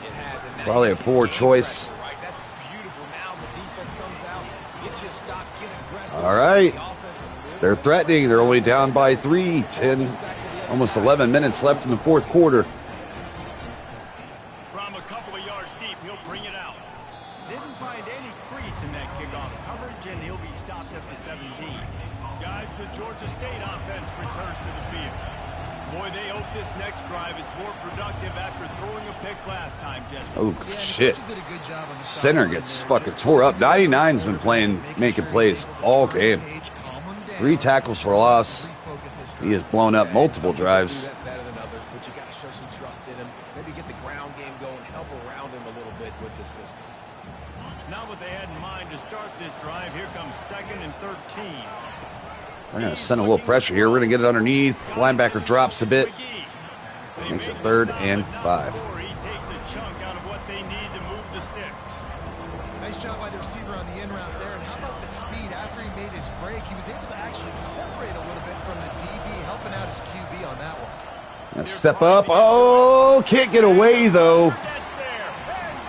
It has, and Probably a that's poor game choice. pressure, right? That's beautiful. Now the defense comes out, get you a stop, get aggressive. All right. The offense a little They're threatening. They're only down by 3. 10, almost 11 minutes left in the 4th quarter. From a couple of yards deep, he'll bring it out. Didn't find any crease in that kickoff coverage, and he'll be stopped at the 17. Guys, the Georgia State offense returns to the field. Boy, they hope this next drive is more productive after throwing a pick last time, Jesse. Oh, Yeah, and the shit. coaches did a good job on the Center sideline gets there, fucking just tore up. talking to 99's been them, playing, making plays he's able to all turn the game. page, calm them down, 3 tackles for loss. refocus this He has drive. blown up Yeah, multiple some people drives. do that better than others, but you got to show some trust in him. Maybe get the ground game going, help around him a little bit with the system. Not what they had in mind to start this drive. Here comes 2nd and 13. We're going to send a little pressure here. We're going to get it underneath. Linebacker drops a bit. Makes it 3rd and 5. He takes a chunk out of what they need to move the sticks. Nice job by the receiver on the in route there. And how about the speed after he made his break? He was able to actually separate a little bit from the DB, helping out his QB on that one. Now step up. Oh, can't get away, though.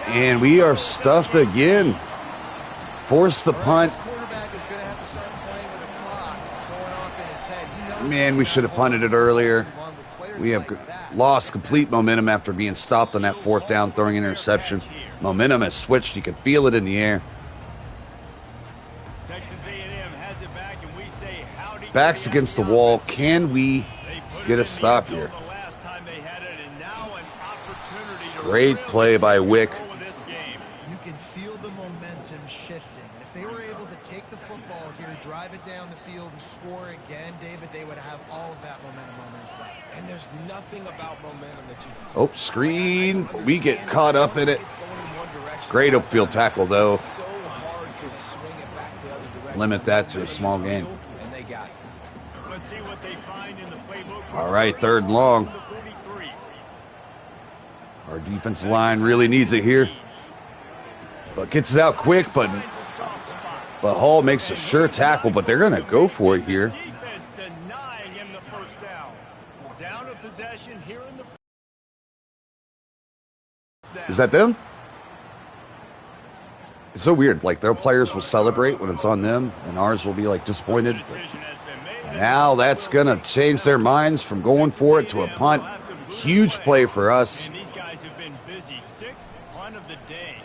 And we are stuffed again. Force the punt. This quarterback is going to have to start playing with a clock going off in his head. He knows Man, we should have punted it earlier. We have lost complete momentum after being stopped on that 4th down, throwing an interception. Momentum has switched. You can feel it in the air. Backs against the wall. Can we get a stop here? Great play by Wick. You can feel the momentum shifting. And if they were able to take the football here, drive it down the field, and score again, David, they would have all of that momentum on their side. And there's nothing about momentum that you... Oh, screen. We get caught up in it. Great upfield tackle, though. So hard to swing it back the other direction. Limit that to a small gain. And they got it. Let's see what they find in the playbook. All right, 3rd and long. Our defensive line really needs it here. But gets it out quick, but Hall makes a sure tackle, but they're going to go for it here. Defense denying him the first down. Down of possession here in the... Is that them? It's so weird. Like, their players will celebrate when it's on them, and ours will be, like, disappointed. Now that's going to change their minds from going for it to a punt. Huge play for us. And these guys have been busy. 6th punt of the day.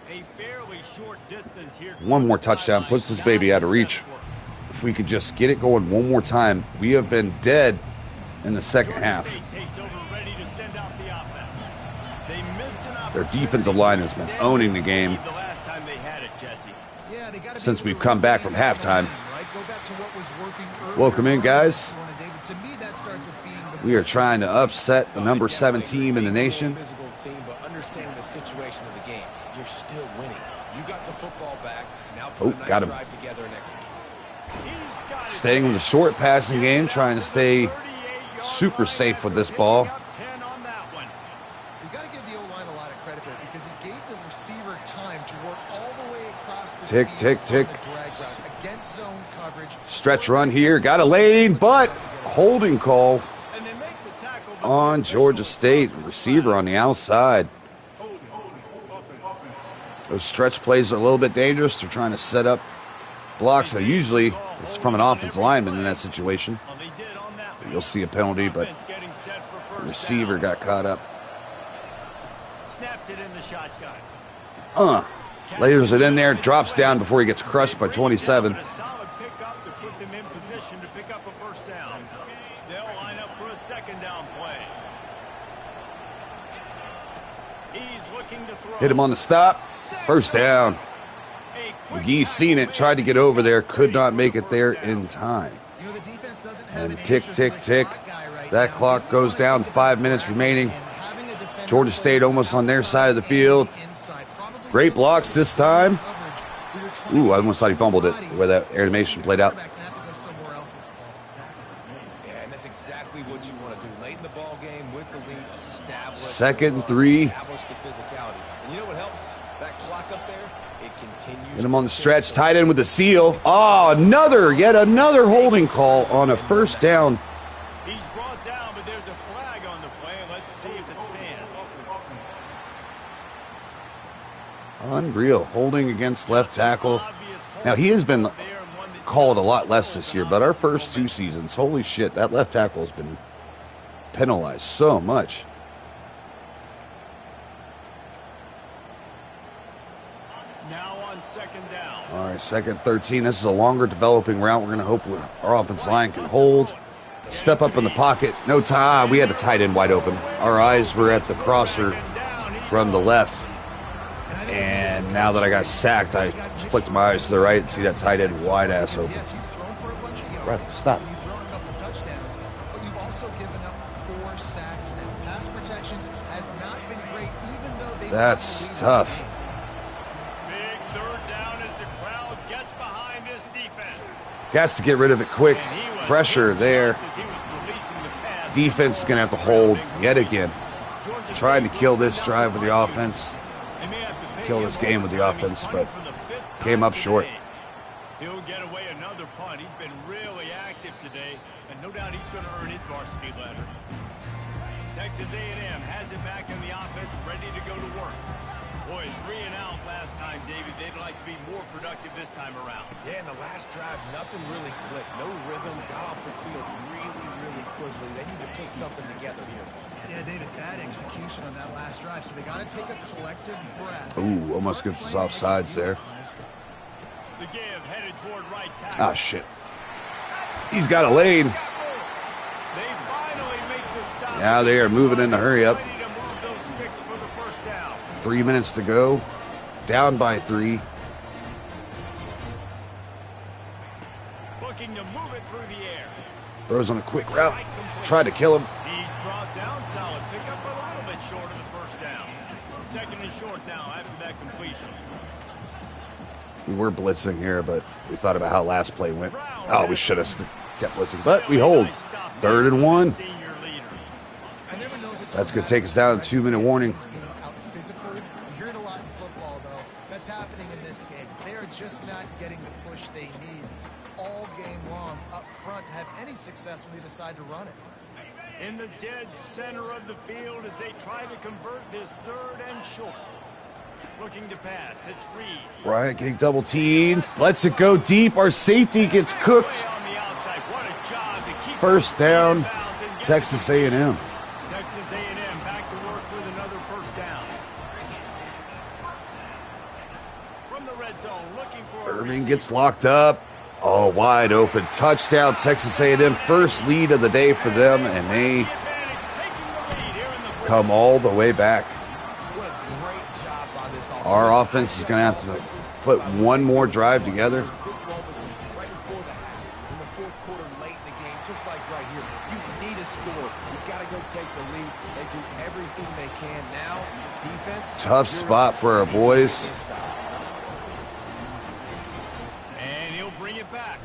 A fairly short distance here. One more touchdown puts this baby out of reach. If we could just get it going one more time. We have been dead in the second half. Their defensive line has been owning the game since we've come back from halftime. Welcome in, guys. We are trying to upset the number 7 team in the nation. But understand the situation of the game. You're still winning. You got the football back. Now Oh, put a got nice him. drive together and execute. Staying with the short passing game, trying to stay super safe with this ball. You got to give the O-line a lot of credit there because it gave the receiver time to work all the way across the Tick, field tick, on tick. the drag route against zone coverage. Stretch run here. Got a lane, but holding call on Georgia State. Receiver on the outside. Those stretch plays are a little bit dangerous. They're trying to set up blocks. So usually it's from an offensive lineman in that situation. You'll see a penalty, but the receiver got caught up. Snaps it in the shotgun. Layers it in there. Drops down before he gets crushed by 27. A solid pickup to put them in position to pick up a first down. They'll line up for a 2nd down play. He's looking to throw. Hit him on the stop. First down. McGee's seen it. Tried to get over there. Could not make it there in time. You know, the defense doesn't have And an tick, answer tick, for this tick. slot guy right That now. clock goes down. 5 minutes remaining. And having a defender Georgia State almost on their side of the field. inside, probably Great blocks this time. coverage. We were trying Ooh, I to almost thought he fumbled it where that animation played out. quarterback to have to go somewhere else with the ball. Yeah, and that's exactly what you want to do. Late in the ball game with the lead, establish 2nd and the run, 3. establish the physicality. And you know what helps? That clock up there, it continues. Get him on the to stretch. tick. Tight end with the seal. Oh, yet another holding call on a first down. He's brought down, but there's a flag on the play. Let's see if it stands. Unreal. Holding against left tackle. Now, he has been called a lot less this year, but our first 2 seasons, holy shit, that left tackle has been penalized so much. Now on 2nd down. All right, 2nd 13. This is a longer developing route. We're going to hope our offensive line can hold. Step up in the pocket. No time. We had the tight end wide open. Our eyes were at the crosser from the left. And now that I got sacked, I flicked my eyes to the right and see that tight end wide ass open. Yes, you've thrown for a bunch of yards. Right, stop. You've thrown a couple touchdowns, but you've also given up 4 sacks now. Pass protection has not been great, even though they've That's got the lead in tough. this game. Big 3rd down as the crowd gets behind this defense. Got to get rid of it quick. And he was Pressure there. as he was releasing the pass. Defense is going to have to hold yet again. Trying to kill this drive with the offense. They may have to pay Kill him this game with the overtime. He's offense, punting but for the 5th came time up short. today. He'll get away another punt. He's been really active today, and no doubt he's going to earn his varsity letter. Texas A&M has it back in the offense, ready to go to work. Boy, 3 and out last time, David. They'd like to be more productive this time around. Yeah, in the last drive, nothing really clicked. No rhythm, got off the field really quickly. They need to put something together here. Yeah, David, bad execution on that last drive, so they got to take a collective breath. Ooh, almost gets us offsides there. The give headed toward right tackle. Ah, shit. He's got a lane. They finally make the stop. Yeah, they are moving in a hurry up. Ready to move those sticks for the first down. 3 minutes to go. Down by 3. Looking to move it through the air. Throws on a quick route. Tried to kill him. He's brought down, solid pickup, but a little bit short of the first down. 2nd and short now after that completion. We were blitzing here, but we thought about how last play went. Oh, we should have kept blitzing, but we hold. 3rd and 1. That's going to take us down to 2-minute warning. Out physical. You hear it a lot in football, though. That's happening in this game. They are just not getting the push they need all game long up front to have any success when they decide to run it. In the dead center of the field as they try to convert this 3rd and short. Looking to pass. It's Reed. Bryant getting double teamed. Lets it go deep. Our safety gets cooked. On the outside. What a job to keep 1st down, Texas A&M. Texas A&M back to work with another 1st down. From the red zone, looking for Irving gets locked up. Oh, wide open. Touchdown, Texas A&M. First lead of the day for them, and they come all the way back. What a great job by this offense. Our offense is going to have to put one more drive together. Big moments right before the half, in the 4th quarter, late in the game, just like right here. You need a score. You got to go take the lead. They do everything they can now. Defense. Tough spot for our boys. And he'll bring it back.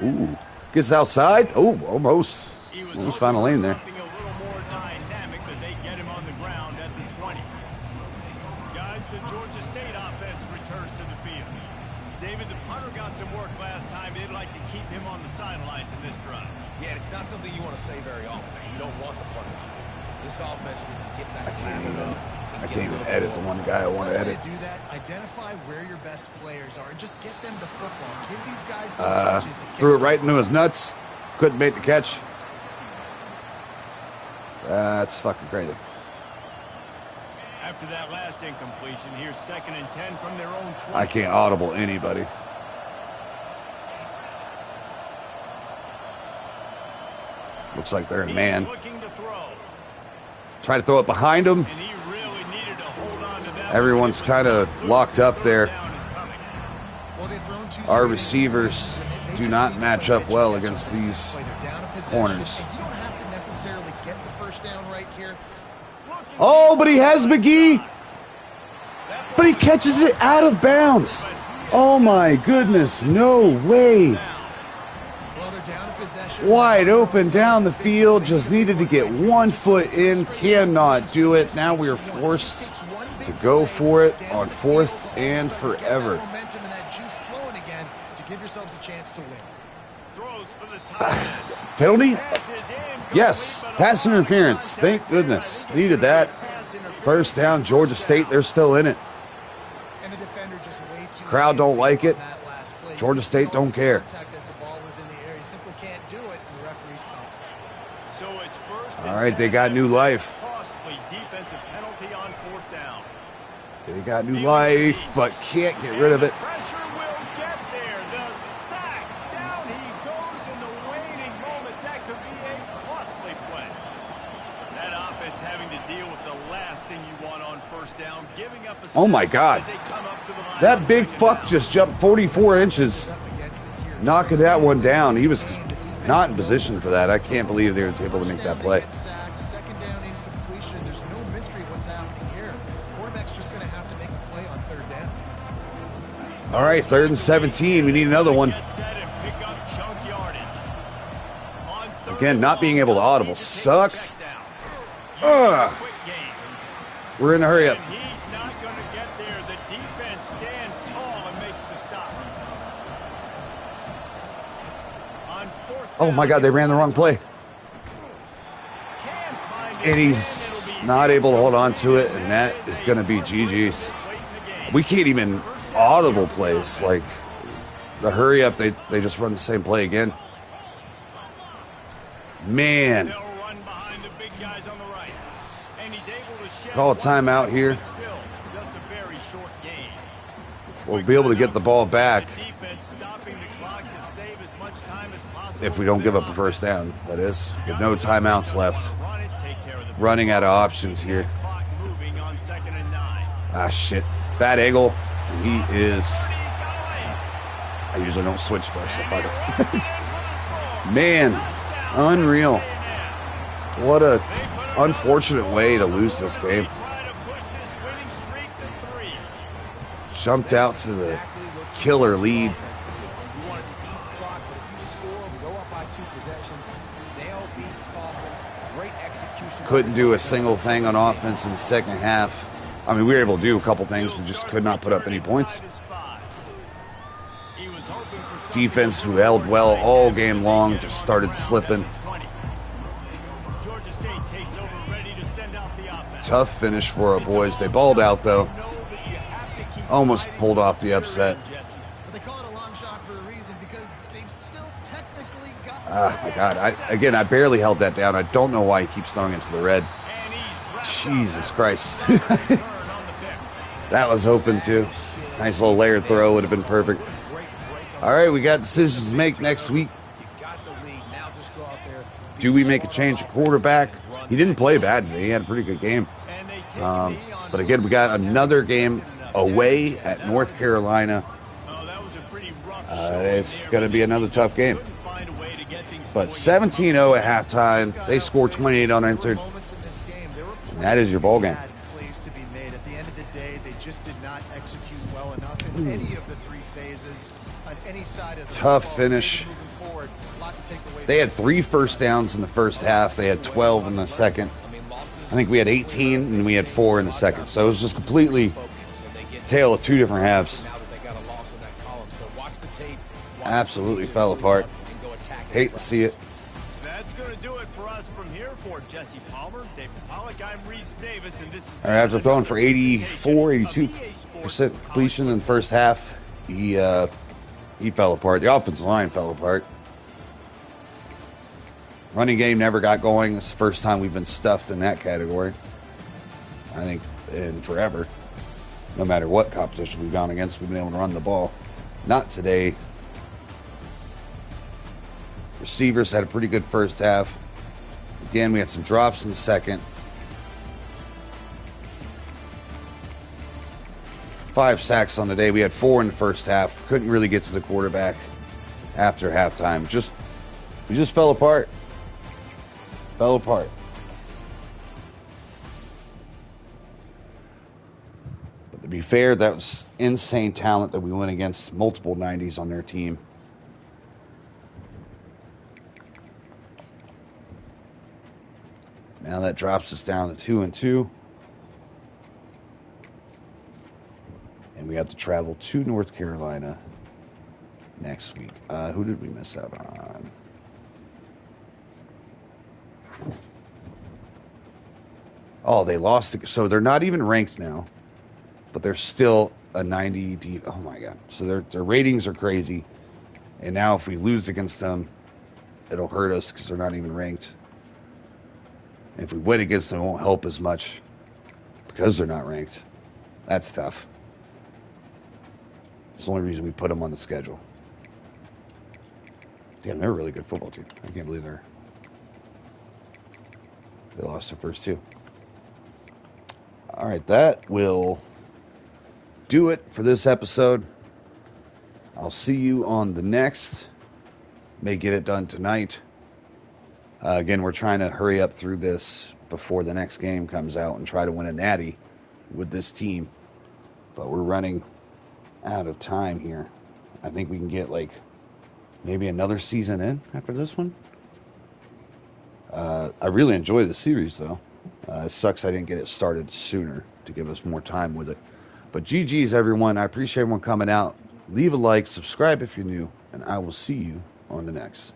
Ooh, gets outside. Oh, almost. Almost found a lane there. Something a little more dynamic, but they get him on the ground at the 20. Guys, the Georgia State offense returns to the field. David, the punter got some work last time. They'd like to keep him on the sidelines in this drive. Yeah, it's not something you want to say very often. You don't want the punter out there. This offense needs to get that. I can't even edit the one guy I want to Best way edit. to do that, identify where your best players are and just get them the football. Give these guys some touches to Threw it kick right some into his nuts. Couldn't make the catch. That's fucking crazy. After that last incompletion, here's 2nd and 10 from their own 20. I can't audible anybody. Looks like they're in man. He's looking to throw. Try to throw it behind him. And he really needed to hold on to that. Everyone's kind of locked up there. Down is coming. Well, they've thrown 2 Our straight receivers innings, and they do just not need match to up play well catch against up. these Play their down possession, corners. and you don't have to necessarily get the 1st down right here. Oh, but he has McGee. But he catches it out of bounds. Oh my goodness, no way. Well, they're down to possession. Wide open down the field, just needed to get 1 foot in, cannot do it. Now we are forced to go for it on 4th and forever. Momentum and that juice flowing again to give yourselves a chance to win. Throws for the tight end. Penalty? Passes in, Yes, pass interference. Thank goodness. Needed that. 1st down, Georgia State, they're still in it. And the defender just way too Crowd don't like it. on that last play. Georgia State don't care. Contact as the ball was in the air. You simply can't do it, and the referee's calling. So it's 1st and All right, they 10. got new life. Costly defensive penalty on 4th down. They got new life, but can't get rid of it. Pressure will get there. The sack. Down he goes in the waning moments. That could be a costly play. That offense having to deal with the last thing you want on 1st down, giving up a Oh my sack God. as they come up to the line on That big 2nd fuck down. just jumped 44 inches, Up against it here. knocking that one down. He was not in position for that. I can't believe they were able to make that play. 2nd down incompletion. There's no mystery what's happening here. Quarterback's just going to have to make a play on 3rd down. All right, 3rd and 17. We need another one. Get set and pick up chunk yardage. On 3rd Again, not being able to audible sucks. Ugh. Quick game. We're in a hurry up. And he's not going to get there. The defense stands tall and makes the stop. On 4th Oh my down, God, they ran the wrong play. can find it, And and he's not able to hold on to it, and that is going to be GG's. We can't even audible plays. Like, the hurry up, they just run the same play again. Man. Call a timeout here. We'll be able to get the ball back if we don't give up a first down, that is. With no timeouts left. Running out of options here. Ah, shit. Bad angle. And he is... I usually don't switch, but I Man, unreal. What a unfortunate way to lose this game. Jumped out to the killer lead. Couldn't do a single thing on offense in the second half. I mean, we were able to do a couple things, we just could not put up any points. Defense, who held well all game long, just started slipping. Tough finish for our boys. They balled out, though. Almost pulled off the upset. Ah, my God. I barely held that down. I don't know why he keeps throwing into the red. Jesus Christ. That was open, too. Nice little layered throw. Would have been perfect. All right, we got decisions to make next week. Do we make a change at quarterback? He didn't play bad today. He had a pretty good game. But again, we got another game away at North Carolina. It's going to be another tough game. But 17-0 at halftime. They scored 28 unanswered. And that is your ball game. At the end of the day, they just did not execute well enough in any of the three phases on any side of the tough finish. They had 3 first downs in the first half. They had 12 in the second. I think we had 18 and we had 4 in the second. So it was just completely tale of 2 different halves. Absolutely fell apart. Hate to see it. That's going to do it for us from here. For Jesse Palmer, David Pollack, I'm Reese Davis, and this is... All right, after throwing for 82% completion in the first half, he fell apart. The offensive line fell apart. Running game never got going. It's the first time we've been stuffed in that category, I think, in forever. No matter what competition we've gone against, we've been able to run the ball. Not today. Receivers had a pretty good first half. Again, we had some drops in the second. 5 sacks on the day. We had 4 in the first half. Couldn't really get to the quarterback after halftime. We just fell apart. Fell apart. But to be fair, that was insane talent that we went against. Multiple 90s on their team. Now that drops us down to 2-2. And we have to travel to North Carolina next week. Who did we miss out on? Oh, they lost. So they're not even ranked now, but they're still a 90 deep. Oh, my God. So their ratings are crazy. And now if we lose against them, it'll hurt us because they're not even ranked. And if we win against them, it won't help as much because they're not ranked. That's tough. It's the only reason we put them on the schedule. Damn, they're a really good football team. I can't believe they lost their first 2. All right, that will do it for this episode. I'll see you on the next. May get it done tonight. Again, we're trying to hurry up through this before the next game comes out and try to win a natty with this team. But we're running out of time here. I think we can get like maybe another season in after this one. I really enjoy the series, though. It sucks I didn't get it started sooner to give us more time with it. But GG's, everyone. I appreciate everyone coming out. Leave a like, subscribe if you're new, and I will see you on the next.